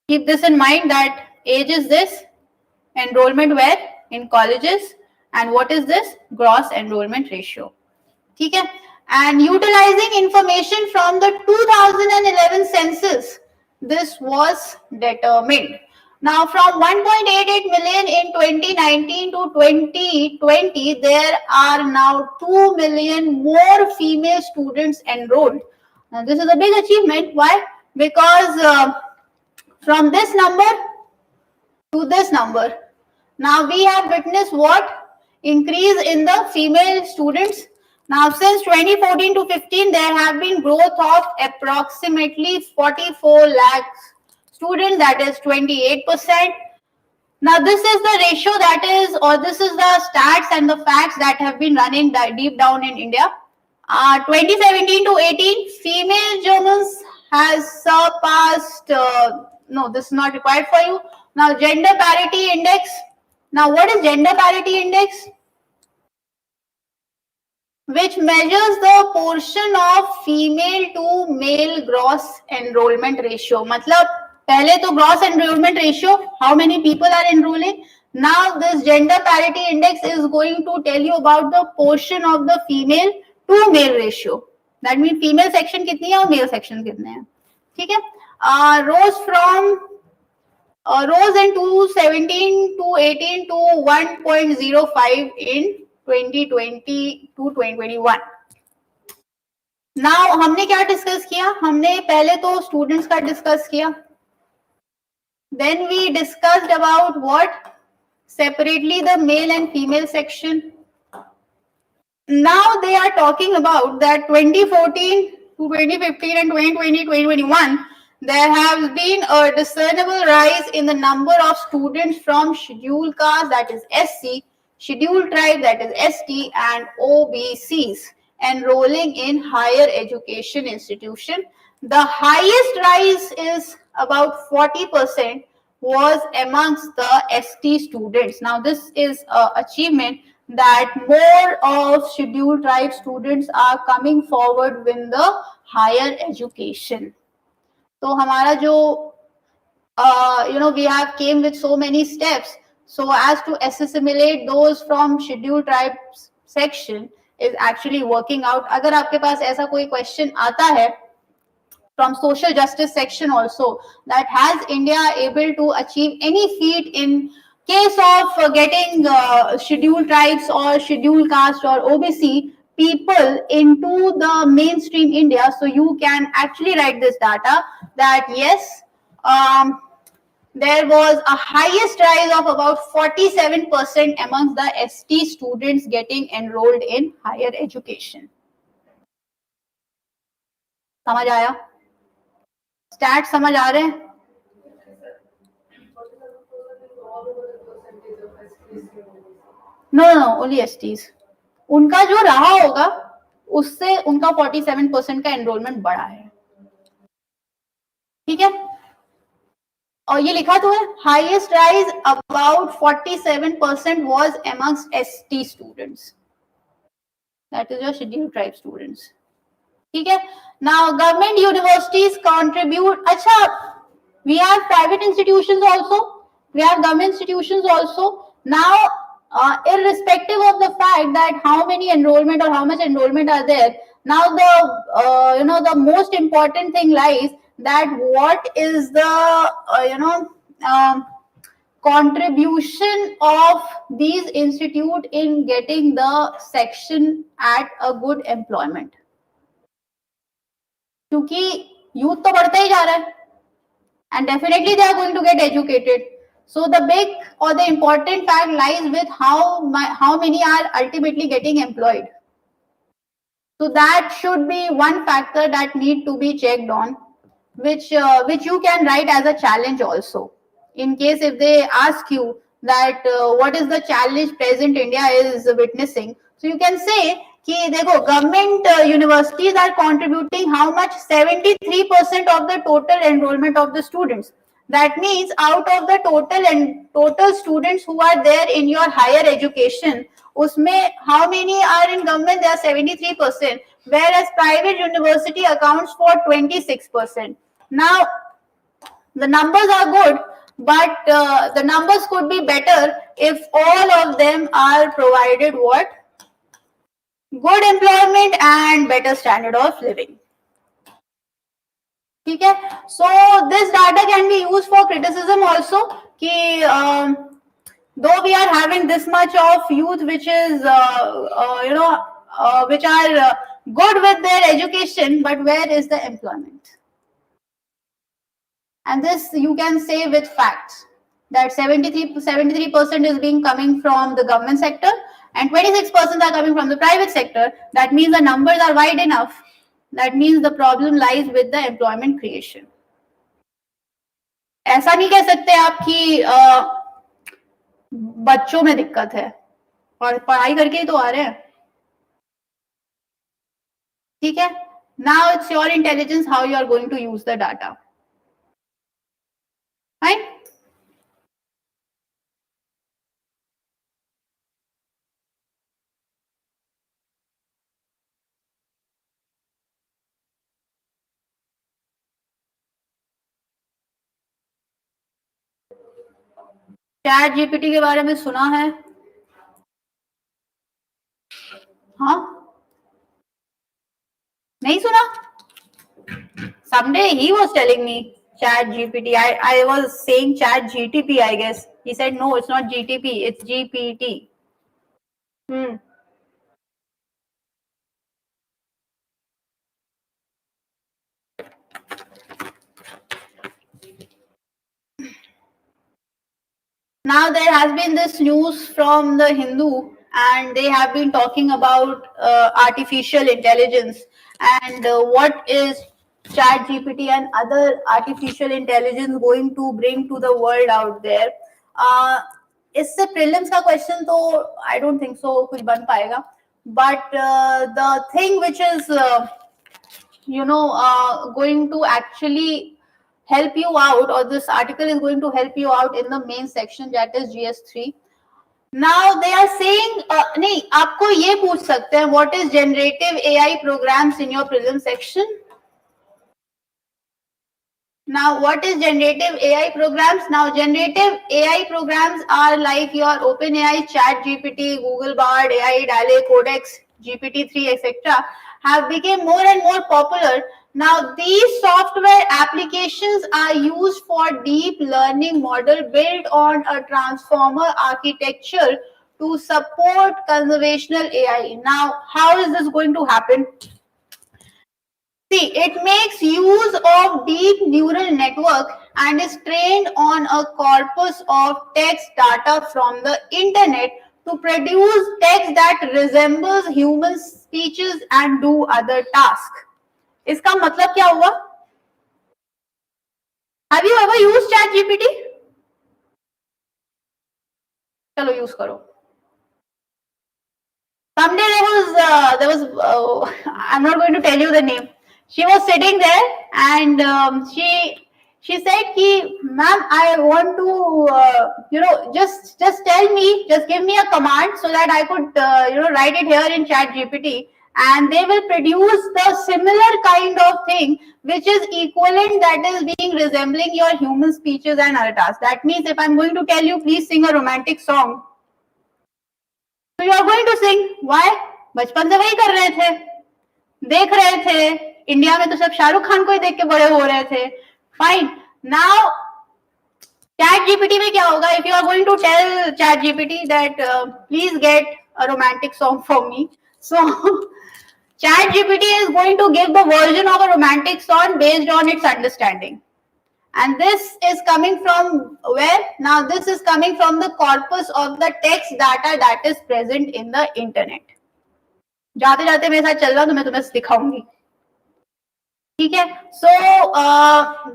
Keep this in mind that age is this, enrollment where in colleges, and what is this? Gross enrollment ratio. ठीक है? And utilizing information from the 2011 census, this was determined. Now from 1.88 million in 2019 to 2020, there are now 2 million more female students enrolled. Now this is a big achievement. Why? Because from this number to this number, now we have witnessed what? Increase in the female students. Now since 2014 to 15, there have been growth of approximately 44 lakhs students, that is 28%. Now this is the ratio that is, or this is the stats and the facts that have been running deep down in India. 2017 to 18, female journals has surpassed, no, this is not required for you. Now gender parity index, Now, what is gender parity index? Which measures the portion of female to male gross enrollment ratio. मतलब पहले तो gross enrollment ratio, how many people are enrolling. Now this gender parity index is going to tell you about the portion of the female to male ratio. That means female section कितनी है और male section कितने हैं. ठीक है. Rose from rose in 2017 to 18 to 1.05 in 2020 to 2021. Now हमने क्या discuss किया. हमने पहले तो स्टूडेंट्स का डिस्कस किया. Then we discussed about what separately the male and female section. Now they are talking about that 2014 to 2015 and 2020 2021 there has been a discernible rise in the number of students from scheduled caste, that is SC, scheduled tribe, that is ST, and OBCs enrolling in higher education institution. The highest rise is about 40% was amongst the ST students. Now this is an achievement that more of scheduled tribe students are coming forward with the higher education. So हमारा जो we have came with so many steps so as to assimilate those from scheduled tribes section is actually working out. अगर आपके पास ऐसा कोई question आता है from social justice section also, that has India able to achieve any feat in case of getting scheduled tribes or scheduled caste or OBC people into the mainstream India, so you can actually write this data that yes, there was a highest rise of about 47% amongst the ST students getting enrolled in higher education. समझ आया? Stat समझ आ रहे हैं? No only STs. उनका जो रहा होगा उससे उनका 47% का एनरोलमेंट बढ़ा है. ठीक है. और ये लिखा तो है highest rise about 47% was amongst ST students, that is your scheduled tribe students. ठीक है. Now government universities contribute. अच्छा, we have private institutions also, we have government institutions also. Now irrespective of the fact that how many enrollment or how much enrollment are there, now the the most important thing lies that what is the contribution of these institute in getting the section at a good employment. क्योंकि youth तो बढ़ता ही जा रहा है and definitely they are going to get educated. So the big or the important fact lies with how many are ultimately getting employed. So that should be one factor that need to be checked on, which you can write as a challenge also. In case if they ask you that what is the challenge present India is witnessing, so you can say कि देखो government universities are contributing how much 73% of the total enrollment of the students. That means out of the total students who are there in your higher education, उसमें how many are in government? They are 73%, whereas private university accounts for 26%. Now the numbers are good, but the numbers could be better if all of them are provided what? Good employment and better standard of living. ठीक है. So this data can be used for criticism also कि though we are having this much of youth which is which are good with their education, but where is the employment? And this you can say with facts that 73% is being coming from the government sector and 26% are coming from the private sector. That means the numbers are wide enough. That means the problem lies with the employment creation. ऐसा नहीं कह सकते आप कि बच्चों में दिक्कत है और पढ़ाई करके ही तो आ रहे हैं. ठीक है. Now it's your intelligence how you are going to use the data. Right? Chat GPT के बारे में सुना है? हाँ, नहीं सुना? Someday he was telling me chat GPT. I was saying chat GTP, I guess. He said, no, it's not GTP, it's GPT. Hmm. Now there has been this news from the Hindu, and they have been talking about artificial intelligence and what is chat GPT and other artificial intelligence going to bring to the world out there. इससे prelims का question तो I don't think so कुछ बन पाएगा, but the thing which is going to actually help you out, or this article is going to help you out in the main section, that is GS3. Now they are saying नहीं, आपको ये पूछ सकते हैं what is generative AI programs in your prelim section. Now, what is generative AI programs? Now, generative AI programs are like your OpenAI, Chat GPT, Google Bard, AI, DALE, Codex, GPT-3, etc. have become more and more popular. Now, these software applications are used for deep learning model built on a transformer architecture to support conversational AI. Now, how is this going to happen? See, it makes use of deep neural network and is trained on a corpus of text data from the internet to produce text that resembles human speeches and do other tasks. इसका मतलब क्या हुआ? Have you ever used ChatGPT? चलो use करो. Someday there was I'm not going to tell you the name. She was sitting there and she said ki ma'am, I want to just tell me, just give me a command so that I could write it here in chat GPT, and they will produce the similar kind of thing which is equivalent, that is being resembling your human speeches and other tasks. That means if I'm going to tell you please sing a romantic song, so you are going to sing. Why? बचपन से वही कर रहे थे, देख रहे थे. India में तो सब शाहरुख खान को ही देख के बड़े हो रहे थे. फाइन. नाउ चैट जीपीटी में क्या होगा? If you are going to tell ChatGPT that please get a romantic song for me, so ChatGPT is going to give the version of a romantic song based on its understanding. And this is coming from where? Now this is coming from the corpus of the text data that is present in the internet. जाते जाते मेरे साथ चल रहा, तो मैं तुम्हें दिखाऊंगी. ठीक है? So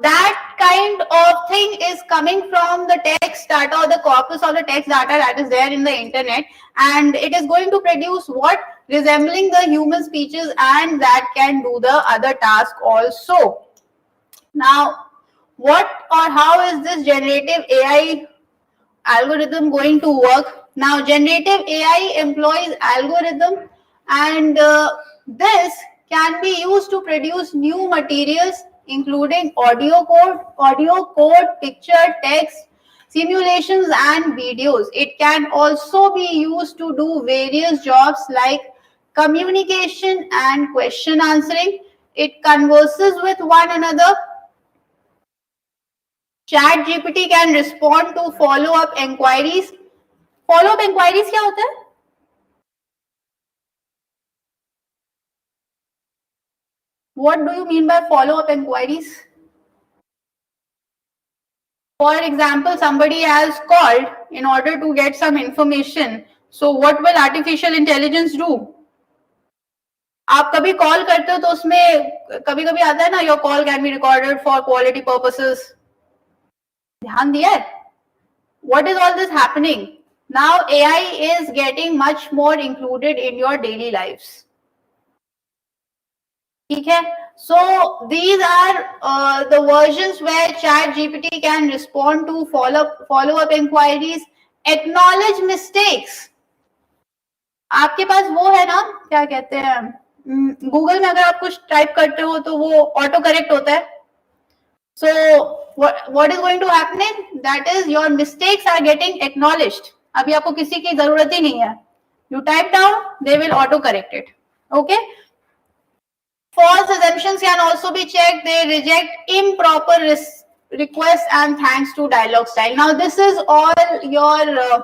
that kind of thing is coming from the text data, or the corpus of the text data that is there in the internet, and it is going to produce what? Resembling the human speeches, and that can do the other task also. Now, what or how is this generative AI algorithm going to work? Now, generative AI employs algorithm, and this can be used to produce new materials, including audio code, picture, text, simulations, and videos. It can also be used to do various jobs like communication and question answering. It converses with one another. Chat GPT can respond to follow-up inquiries. Follow-up inquiries क्या होता है? What do you mean by follow-up inquiries? For example, somebody has called in order to get some information. So what will artificial intelligence do? आप कभी call करते हो तो उसमें कभी कभी आता है ना, your call can be recorded for quality purposes. ध्यान दिया है? What is all this happening? Now AI is getting much more included in your daily lives. ठीक है? So these are the versions where Chat GPT can respond to follow-up inquiries, acknowledge mistakes. आपके पास वो है ना, क्या कहते हैं, Google में अगर आप कुछ टाइप करते हो तो वो ऑटो करेक्ट होता है. So what is going to happen? That is, your mistakes are getting acknowledged. अभी आपको किसी की जरूरत ही नहीं है. You type down, they will auto correct it. Okay. False assumptions can also be checked. They reject improper requests and thanks to dialogue style. Now this is all your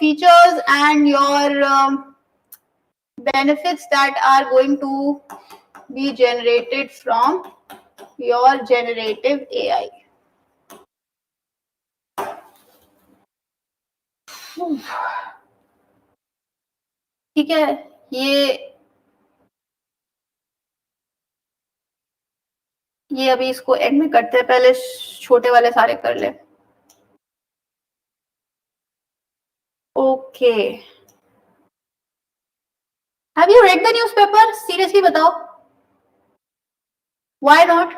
features and your benefits that are going to be generated from your generative AI. ठीक है, ये अभी इसको and में करते हैं, पहले छोटे वाले सारे कर ले. Okay, have you read the newspaper? Seriously बताओ, why not?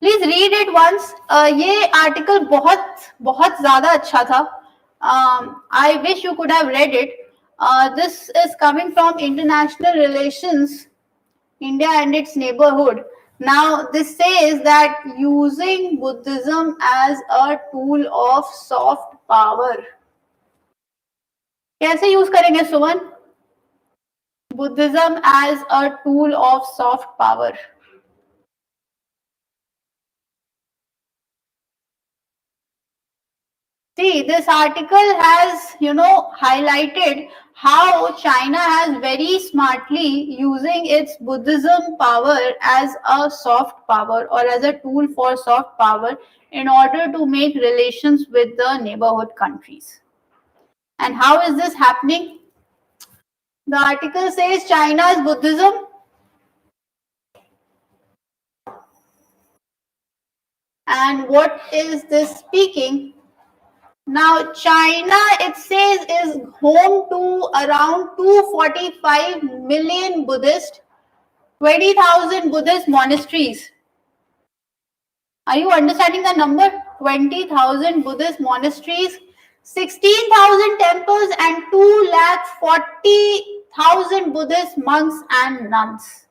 Please read it once. ये आर्टिकल बहुत बहुत ज्यादा अच्छा था. I wish you could have read it. This is coming from international relations, India and its neighborhood. Now this says that using Buddhism as a tool of soft power. कैसे use करेंगे सुमन? Buddhism as a tool of soft power. See, this article has, highlighted how China has very smartly using its Buddhism power as a soft power or as a tool for soft power in order to make relations with the neighborhood countries. And how is this happening? The article says China's Buddhism and what is this speaking? Now, China, it says, is home to around 245 million Buddhists, 20,000 Buddhist monasteries. Are you understanding the number? 20,000 Buddhist monasteries, 16,000 temples, and 240,000 Buddhist monks and nuns.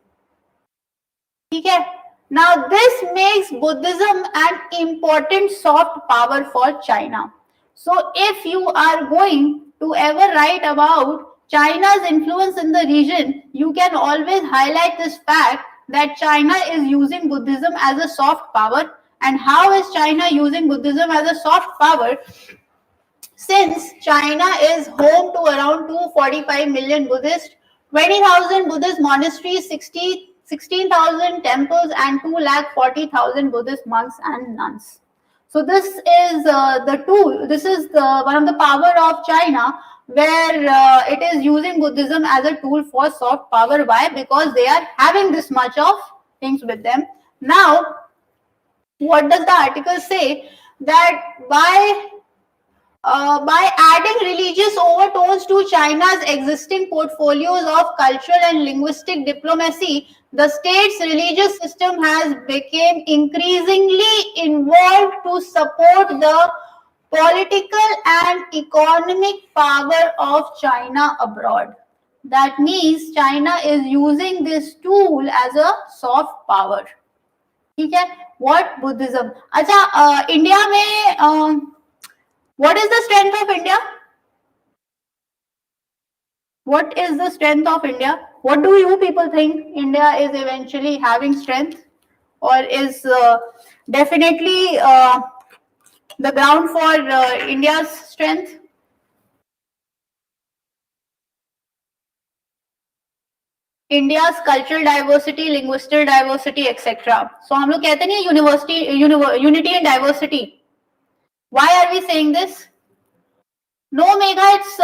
Okay? Now, this makes Buddhism an important soft power for China. So if you are going to ever write about China's influence in the region, you can always highlight this fact that China is using Buddhism as a soft power. And how is China using Buddhism as a soft power? Since China is home to around 245 million Buddhists, 20,000 Buddhist monasteries, 16,000 temples, and 240,000 Buddhist monks and nuns. So this is the tool. This is one of the power of China, where it is using Buddhism as a tool for soft power. Why? Because they are having this much of things with them. Now, what does the article say? That by adding religious overtones to China's existing portfolios of cultural and linguistic diplomacy, the state's religious system has become increasingly involved to support the political and economic power of China abroad. That means China is using this tool as a soft power. ठीक है? What? Buddhism. अच्छा, India में what is the strength of India? What is the strength of India? What do you people think India is eventually having strength, or is definitely the ground for India's strength? India's cultural diversity, linguistic diversity, etc. So हम लोग कहते नहीं unity and diversity. Why are we saying this? No, Megha, it's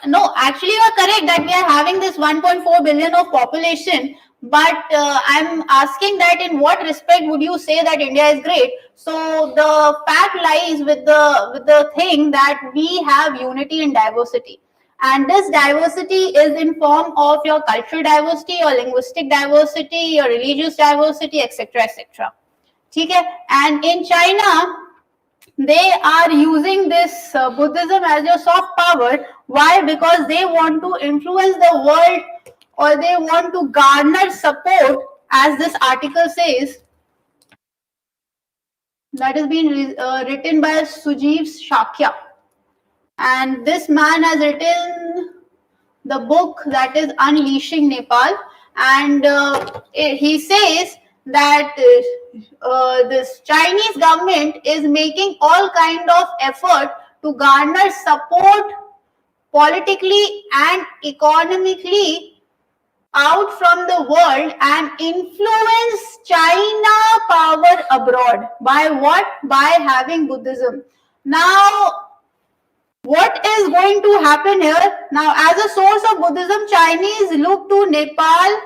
no. Actually, you are correct that we are having this 1.4 billion of population. But I'm asking that in what respect would you say that India is great? So the fact lies with the thing that we have unity and diversity, and this diversity is in form of your cultural diversity, your linguistic diversity, your religious diversity, etc., etc. Okay? And in China, they are using this Buddhism as your soft power. Why? Because they want to influence the world, or they want to garner support, as this article says, that has been written by Sujeev Shakya, and this man has written the book that is Unleashing Nepal, and he says that this Chinese government is making all kind of effort to garner support politically and economically out from the world and influence China power abroad. By what? By having Buddhism. Now, what is going to happen here? Now, as a source of Buddhism, Chinese look to Nepal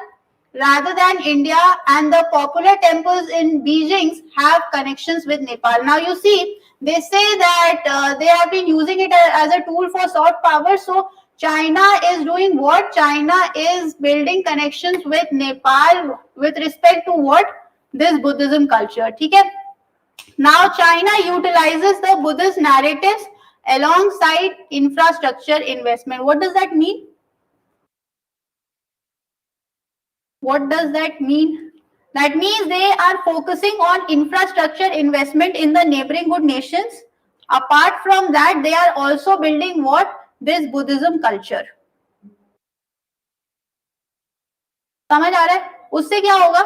rather than India, and the popular temples in Beijing have connections with Nepal. Now, you see, they say that they have been using it as a tool for soft power. So, China is doing what? China is building connections with Nepal with respect to what? This Buddhism culture. Okay? Now, China utilizes the Buddhist narratives alongside infrastructure investment. What does that mean? What does that mean? That means they are focusing on infrastructure investment in the neighboring good nations. Apart from that, they are also building what? This Buddhism culture. समझ आ रहा है? उससे क्या होगा?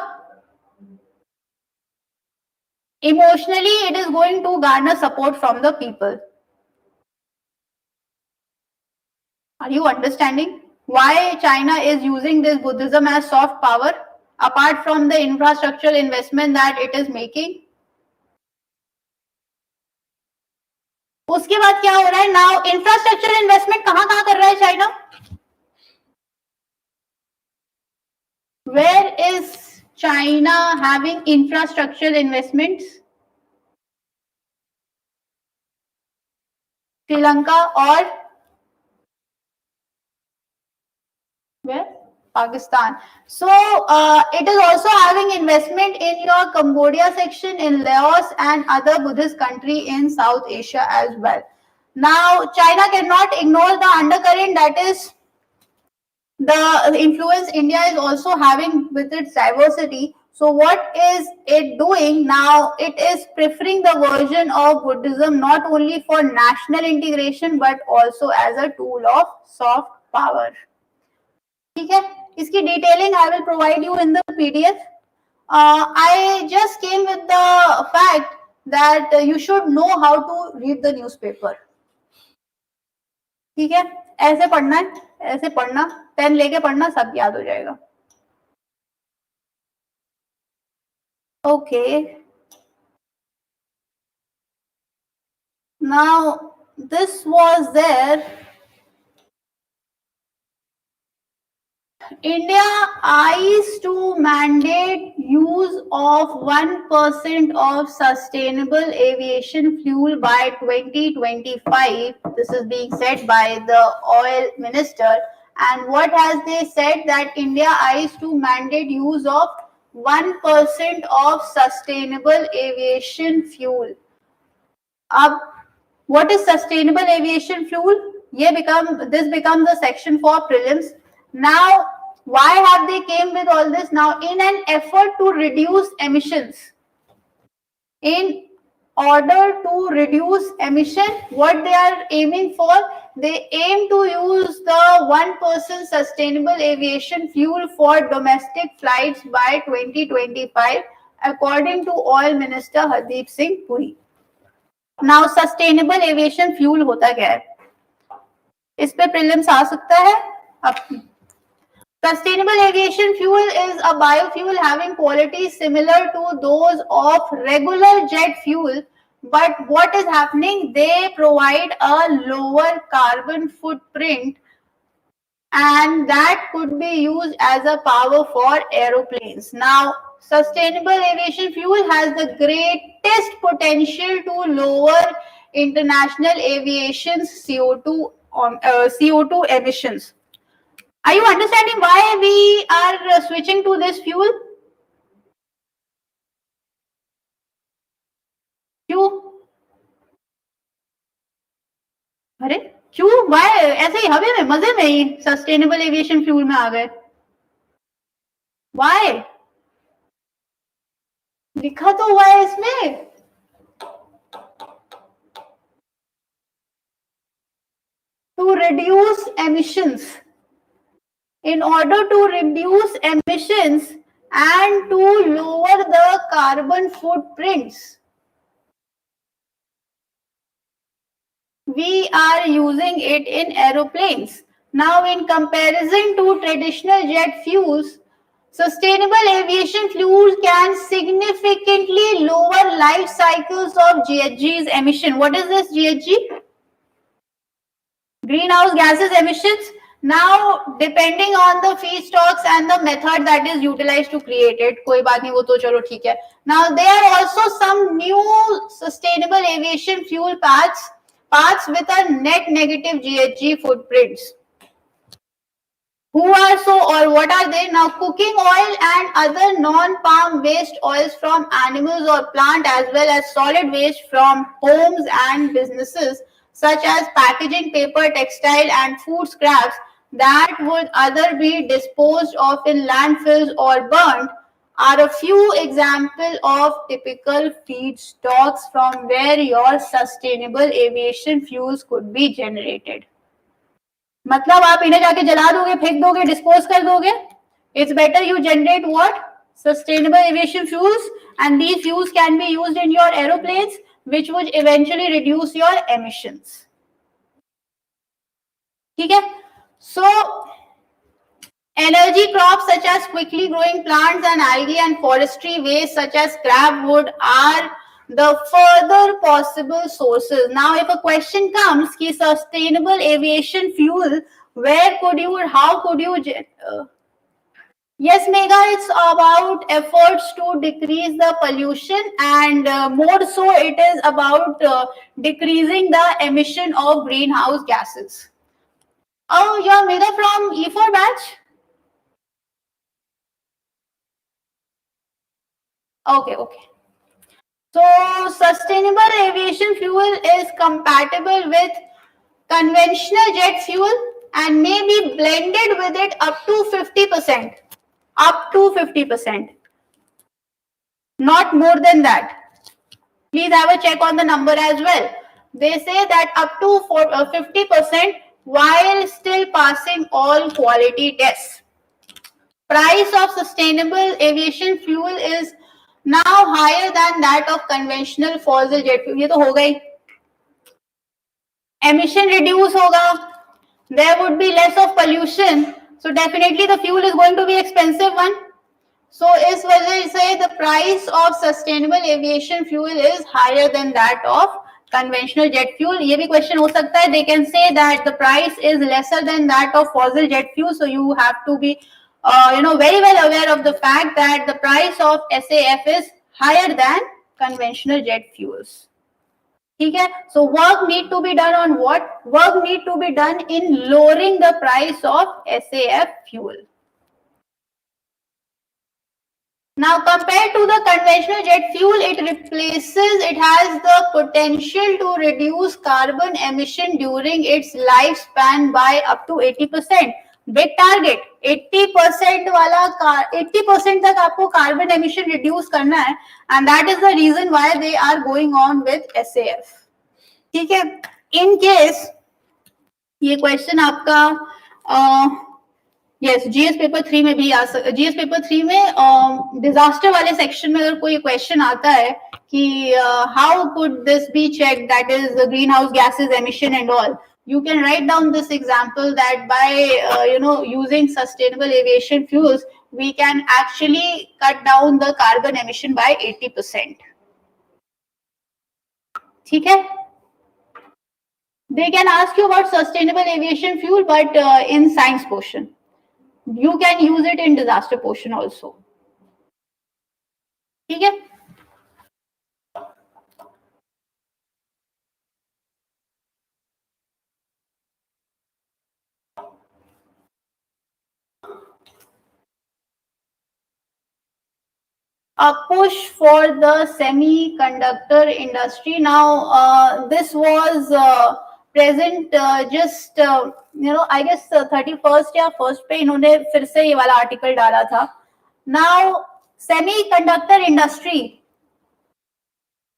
Emotionally, it is going to garner support from the people. Are you understanding why China is using this Buddhism as soft power apart from the infrastructural investment that it is making? उसके बाद क्या हो रहा है? Now infrastructure investment कहाँ कर रहा है China? Where is China having infrastructural investments? Sri Lanka or where? Pakistan. So it is also having investment in your Cambodia section, in Laos and other Buddhist country in South Asia as well. Now China cannot ignore the undercurrent that is the influence India is also having with its diversity. So what is it doing now? It is preferring the version of Buddhism not only for national integration but also as a tool of soft power. ठीक है, इसकी detailing I will provide you in the PDF. I just came with the fact that you should know how to read the newspaper. ठीक है, ऐसे पढ़ना है, ऐसे पढ़ना, पेन लेके पढ़ना, सब याद हो जाएगा. Okay. Now this was there. India eyes to mandate use of 1% of sustainable aviation fuel by 2025. This is being said by the oil minister. And what has they said? That India eyes to mandate use of 1% of sustainable aviation fuel. What is sustainable aviation fuel? This becomes a section for prelims. Now, why have they came with all this? Now, in an effort to reduce emissions, in order to reduce emission, what they are aiming for? They aim to use the 1% sustainable aviation fuel for domestic flights by 2025, according to Oil Minister Hardeep Singh Puri. Now, sustainable aviation fuel होता क्या है? इस पे prelims आ सकता है. अब sustainable aviation fuel is a biofuel having qualities similar to those of regular jet fuel, but what is happening? They provide a lower carbon footprint, and that could be used as a power for aeroplanes. Now, sustainable aviation fuel has the greatest potential to lower international aviation's CO2 emissions. Are you understanding why we are switching to this fuel? क्यों? अरे क्यों? Why? ऐसे ही हवे में मजे में ही sustainable aviation fuel में आ गए. Why? लिखा तो हुआ है इसमें. to reduce emissions. In order to reduce emissions and to lower the carbon footprints, we are using it in aeroplanes. Now, in comparison to traditional jet fuels, sustainable aviation fuel can significantly lower life cycles of GHG's emission. What is this GHG? Greenhouse gases emissions. Now, depending on the feedstocks and the method that is utilized to create it, कोई बात नहीं वो तो चलो ठीक है. Now, there are also some new sustainable aviation fuel paths with a net negative GHG footprints. Who are so or what are they? Now, cooking oil and other non-palm waste oils from animals or plant, as well as solid waste from homes and businesses, such as packaging, paper, textile and food scraps that would other be disposed of in landfills or burned, are a few examples of typical feedstocks from where your sustainable aviation fuels could be generated. मतलब आप इन्हें जाके जला दोगे, फेंक दोगे, dispose कर दोगे. It's better you generate what? Sustainable aviation fuels, and these fuels can be used in your aeroplanes, which would eventually reduce your emissions. ठीक है? So, energy crops such as quickly growing plants and algae and forestry waste such as scrap wood are the further possible sources. Now, if a question comes, ki sustainable aviation fuel, where could you or how could you? Yes, Megha, it's about efforts to decrease the pollution, and more so it is about decreasing the emission of greenhouse gases. Oh, you're Megha from E4 batch? Okay. So, sustainable aviation fuel is compatible with conventional jet fuel and may be blended with it up to 50%. Up to 50%. Not more than that. Please have a check on the number as well. They say that up to 50% while still passing all quality tests. Price of sustainable aviation fuel is now higher than that of conventional fossil jet fuel. ये तो हो गई. Emission reduce होगा. There would be less of pollution. So definitely the fuel is going to be expensive one. So इस वजह से the price of sustainable aviation fuel is higher than that of conventional jet fuel. ये भी question हो सकता है. They can say that the price is lesser than that of fossil jet fuel. So you have to be very well aware of the fact that the price of SAF is higher than conventional jet fuels. Okay? So work need to be done on what? Work need to be done in lowering the price of SAF fuel. Now, compared to the conventional jet fuel, it has the potential to reduce carbon emission during its lifespan by up to 80%. Big target, 80% वाला 80% तक आपको carbon emission reduce करना है, and that is the reason why they are going on with SAF. ठीक है? In case ये question आपका yes GS paper 3 में भी आ सकता. जीएस पेपर 3 में डिजास्टर वाले सेक्शन में अगर कोई क्वेश्चन आता है कि how could this be check, that is the greenhouse gases emission and all, you can write down this example that by using sustainable aviation fuels we can actually cut down the carbon emission by 80%. ठीक है? They can ask you about sustainable aviation fuel, but in science portion. You can use it in disaster portion also. ठीक है? A push for the semiconductor industry. Now, this was present just I guess 31st या 1st पे इन्होंने फिर से ये वाला article डाला था. Now, semiconductor industry.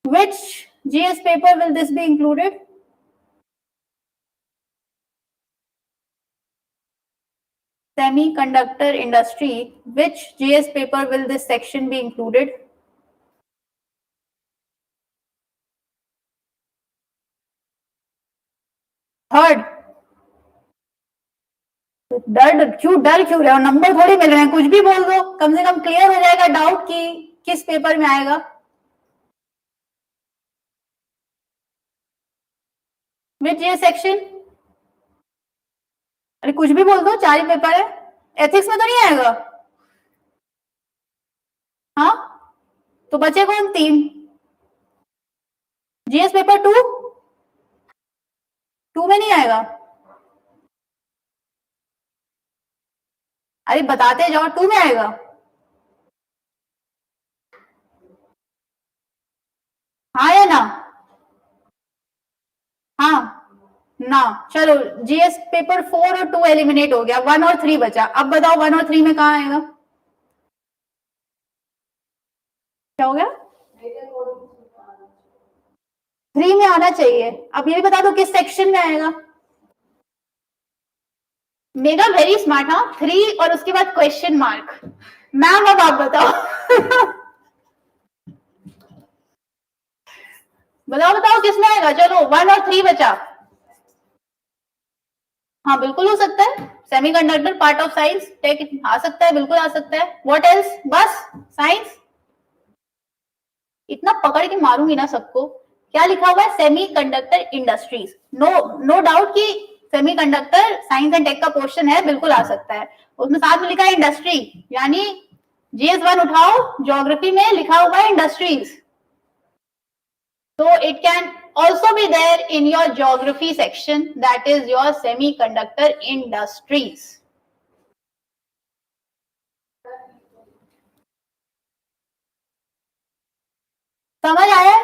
Which GS paper will this be included? Semiconductor industry. Which GS paper will this section be included? Third. डर क्यों रहे हो? नंबर थोड़ी मिल रहे हैं, कुछ भी बोल दो, कम से कम क्लियर हो जाएगा डाउट कि किस पेपर में आएगा। विच ये सेक्शन? अरे कुछ भी बोल दो, 4 ही पेपर है। एथिक्स में तो नहीं आएगा? हाँ, तो बचे कौन? 3। GS paper 2? 2 में नहीं आएगा? अरे बताते जाओ, 2 में आएगा। हाँ या ना? हाँ ना। चलो, जीएस पेपर 4 और 2 एलिमिनेट हो गया, 1 और 3 बचा। अब बताओ 1 और 3 में कहाँ आएगा? क्या हो गया? 3 में आना चाहिए। अब ये भी बता दो किस सेक्शन में आएगा। Mega very smart. हाँ, 3 और उसके बाद क्वेश्चन मार्क। मैम अब आप बताओ। बताओ बताओ किस में आएगा? चलो, 1 और 3 बचा। हाँ बिल्कुल हो सकता है। Semiconductor part of science tech आ सकता है, बिल्कुल आ सकता है। What else? बस साइंस। इतना पकड़ के मारूंगी ना सबको। क्या लिखा हुआ है? Semiconductor industries. No no doubt कि सेमीकंडक्टर साइंस एंड टेक का पोर्शन है, बिल्कुल आ सकता है। उसमें साथ में लिखा है इंडस्ट्री, यानी GS1 उठाओ, ज्योग्राफी में लिखा हुआ है industries, so it can also be there in your geography section, that is your semiconductor industries. समझ आया?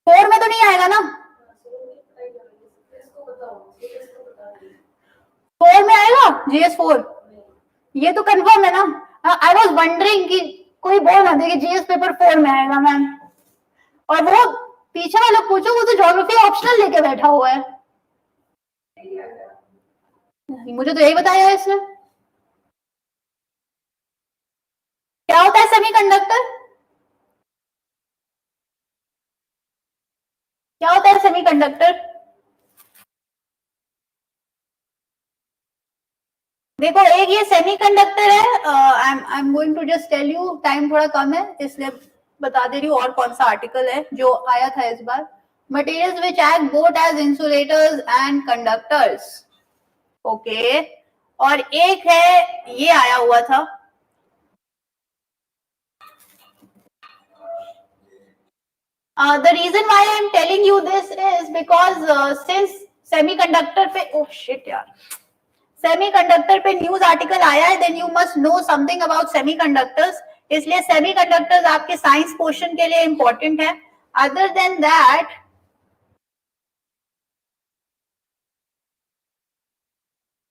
4 में तो नहीं आएगा ना? 4 में आएगा GS4? ये तो कंफर्म है ना? आई वॉज वंडरिंग कि कोई बोल ना दे कि GS पेपर 4 में आएगा मैम। और वो पीछे वाला पूछो, वो तो ज्योग्राफी ऑप्शनल लेके बैठा हुआ है। मुझे तो यही बताया है इसने। क्या होता है सेमीकंडक्टर? क्या होता है सेमीकंडक्टर? देखो, एक ये सेमीकंडक्टर है। I am going to just tell you, time थोड़ा कम है इसलिए बता दे रही हूँ और कौन सा आर्टिकल है जो आया था इस बार। Materials which act both as insulators and conductors. Okay, और एक है ये आया हुआ था। The reason why I am telling you this is because since semiconductor पे, ओह शिट यार, सेमीकंडक्टर पे न्यूज आर्टिकल आया है, then you must know something about semiconductors. इसलिए सेमीकंडक्टर्स आपके साइंस पोर्शन के लिए इंपॉर्टेंट है। Other than that,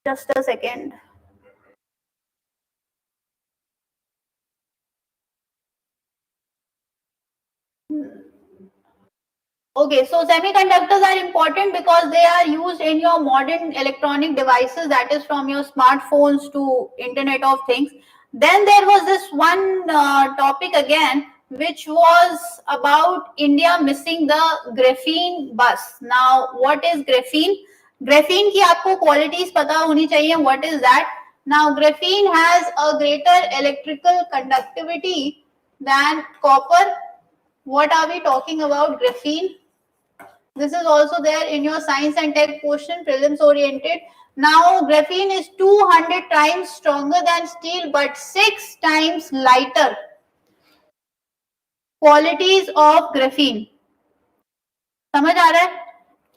just a second. Okay, so semiconductors are important because they are used in your modern electronic devices, that is from your smartphones to Internet of Things. Then there was this one topic again, which was about India missing the graphene bus. Now, what is graphene? Graphene की आपको qualities पता होनी चाहिए. What is that? Now, graphene has a greater electrical conductivity than copper. What are we talking about? Graphene. This is also there in your science and tech portion, prelims oriented. Now, graphene is 200 times stronger than steel, but 6 times lighter. Qualities of graphene. समझ आ रहा है?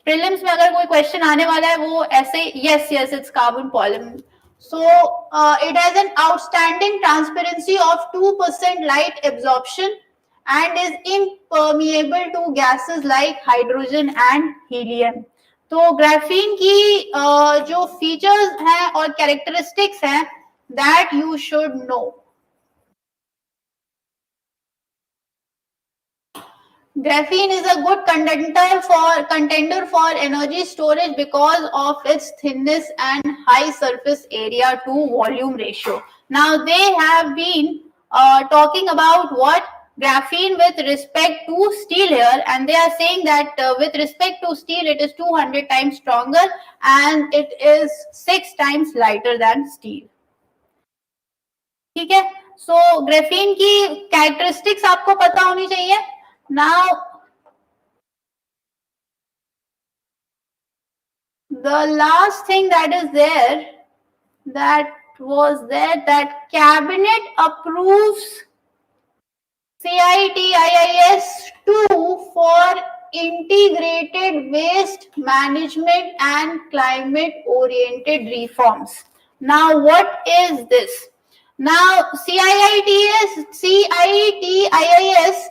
Prelims में अगर कोई question आने वाला है वो ऐसे, yes, yes, it's carbon polymer. So, it has an outstanding transparency of 2% light absorption and is impermeable to gases like hydrogen and helium. तो ग्राफीन की जो फीचर्स हैं और कैरेक्टरिस्टिक्स हैं, that you should know. Graphene is a good contender for energy storage because of its thinness and high surface area to volume ratio. Now they have been talking about what graphene with respect to steel here, and they are saying that with respect to steel it is 200 times stronger and it is 6 times lighter than steel. ठीक है, so graphene की characteristics आपको पता होनी चाहिए. Now the last thing that is there, that cabinet approves CITIIS 2 for integrated waste management and climate oriented reforms. Now what is this? Now CITIIS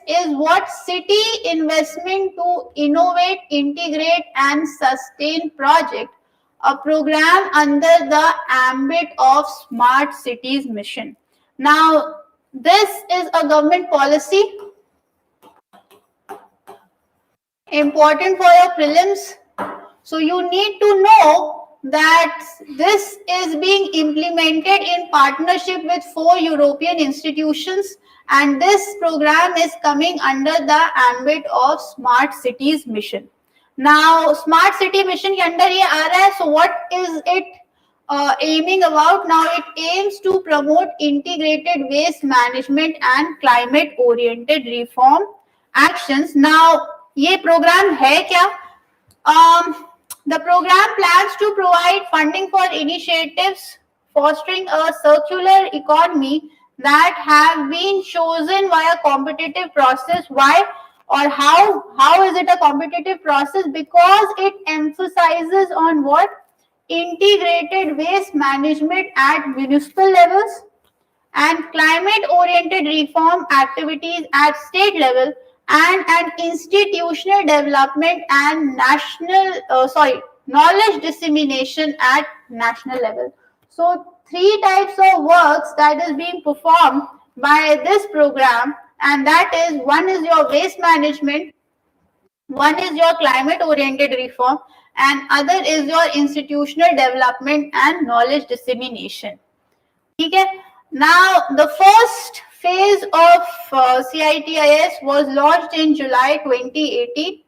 is what? City Investment to Innovate, Integrate and Sustain Project, a program under the ambit of Smart Cities Mission. Now this is a government policy important for your prelims. So you need to know that this is being implemented in partnership with 4 European institutions, and this program is coming under the ambit of Smart Cities Mission. Now Smart City Mission के अंदर ये आ रहा है. So what is it aiming about? Now it aims to promote integrated waste management and climate oriented reform actions. Now ये program है क्या? The program plans to provide funding for initiatives fostering a circular economy that have been chosen via competitive process. Why or how is it a competitive process? Because it emphasizes on what? Integrated waste management at municipal levels and climate-oriented reform activities at state level, and an institutional development and knowledge dissemination at national level. So 3 types of works that is being performed by this program, and that is, one is your waste management, one is your climate oriented reform, and other is your institutional development and knowledge dissemination. Okay. Now the first phase of CITIS was launched in July 2018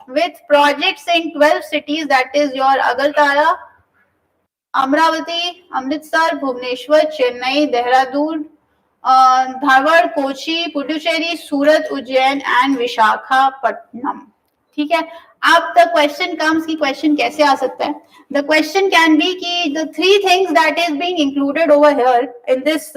with projects in 12 cities, that is your Agartala, Amravati, Amritsar, Bhubaneswar, Chennai, Dehradun, Dharwad, Kochi, Puducherry, Surat, Ujjain and Visakhapatnam. ठीक है. अब the question comes कि question कैसे आ सकता है? The question can be कि the 3 things that is being included over here in this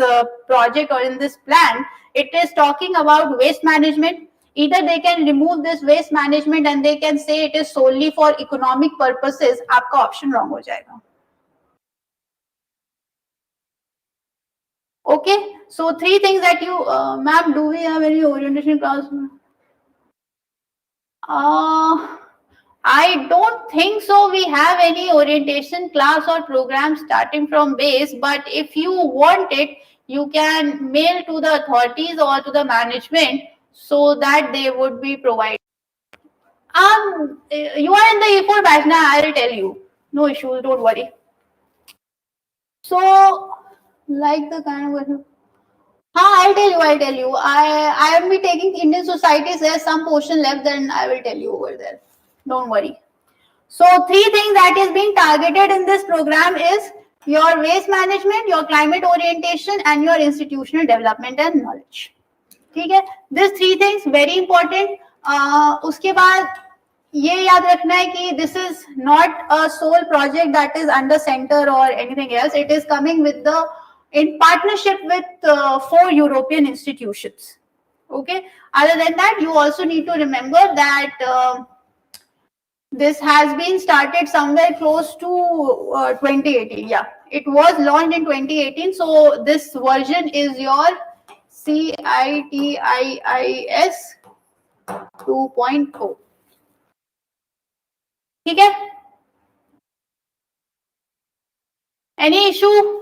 project or in this plan, it is talking about waste management. Either they can remove this waste management and they can say it is solely for economic purposes. आपका option wrong हो जाएगा. Okay, so 3 things that you, ma'am, do we have any orientation class? I don't think so. We have any orientation class or program starting from base, but if you want it, you can mail to the authorities or to the management so that they would be provided. You are in the E4 batch now. I will tell you. No issues. Don't worry. So, like the kind of. I'll tell you. I will be taking Indian societies. There's some portion left, then I will tell you over there. Don't worry. So 3 things that is being targeted in this program is your waste management, your climate orientation and your institutional development and knowledge. ठीक है. These 3 things very important. उसके बाद ये याद रखना है कि this is not a sole project that is under center or anything else. It is coming with in partnership with 4 European institutions. Okay. Other than that, you also need to remember that this has been started somewhere close to 2018. Yeah, it was launched in 2018. So this version is your CITIIS 2.0. ठीक है. Any issue?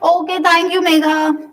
Okay, thank you, Megha.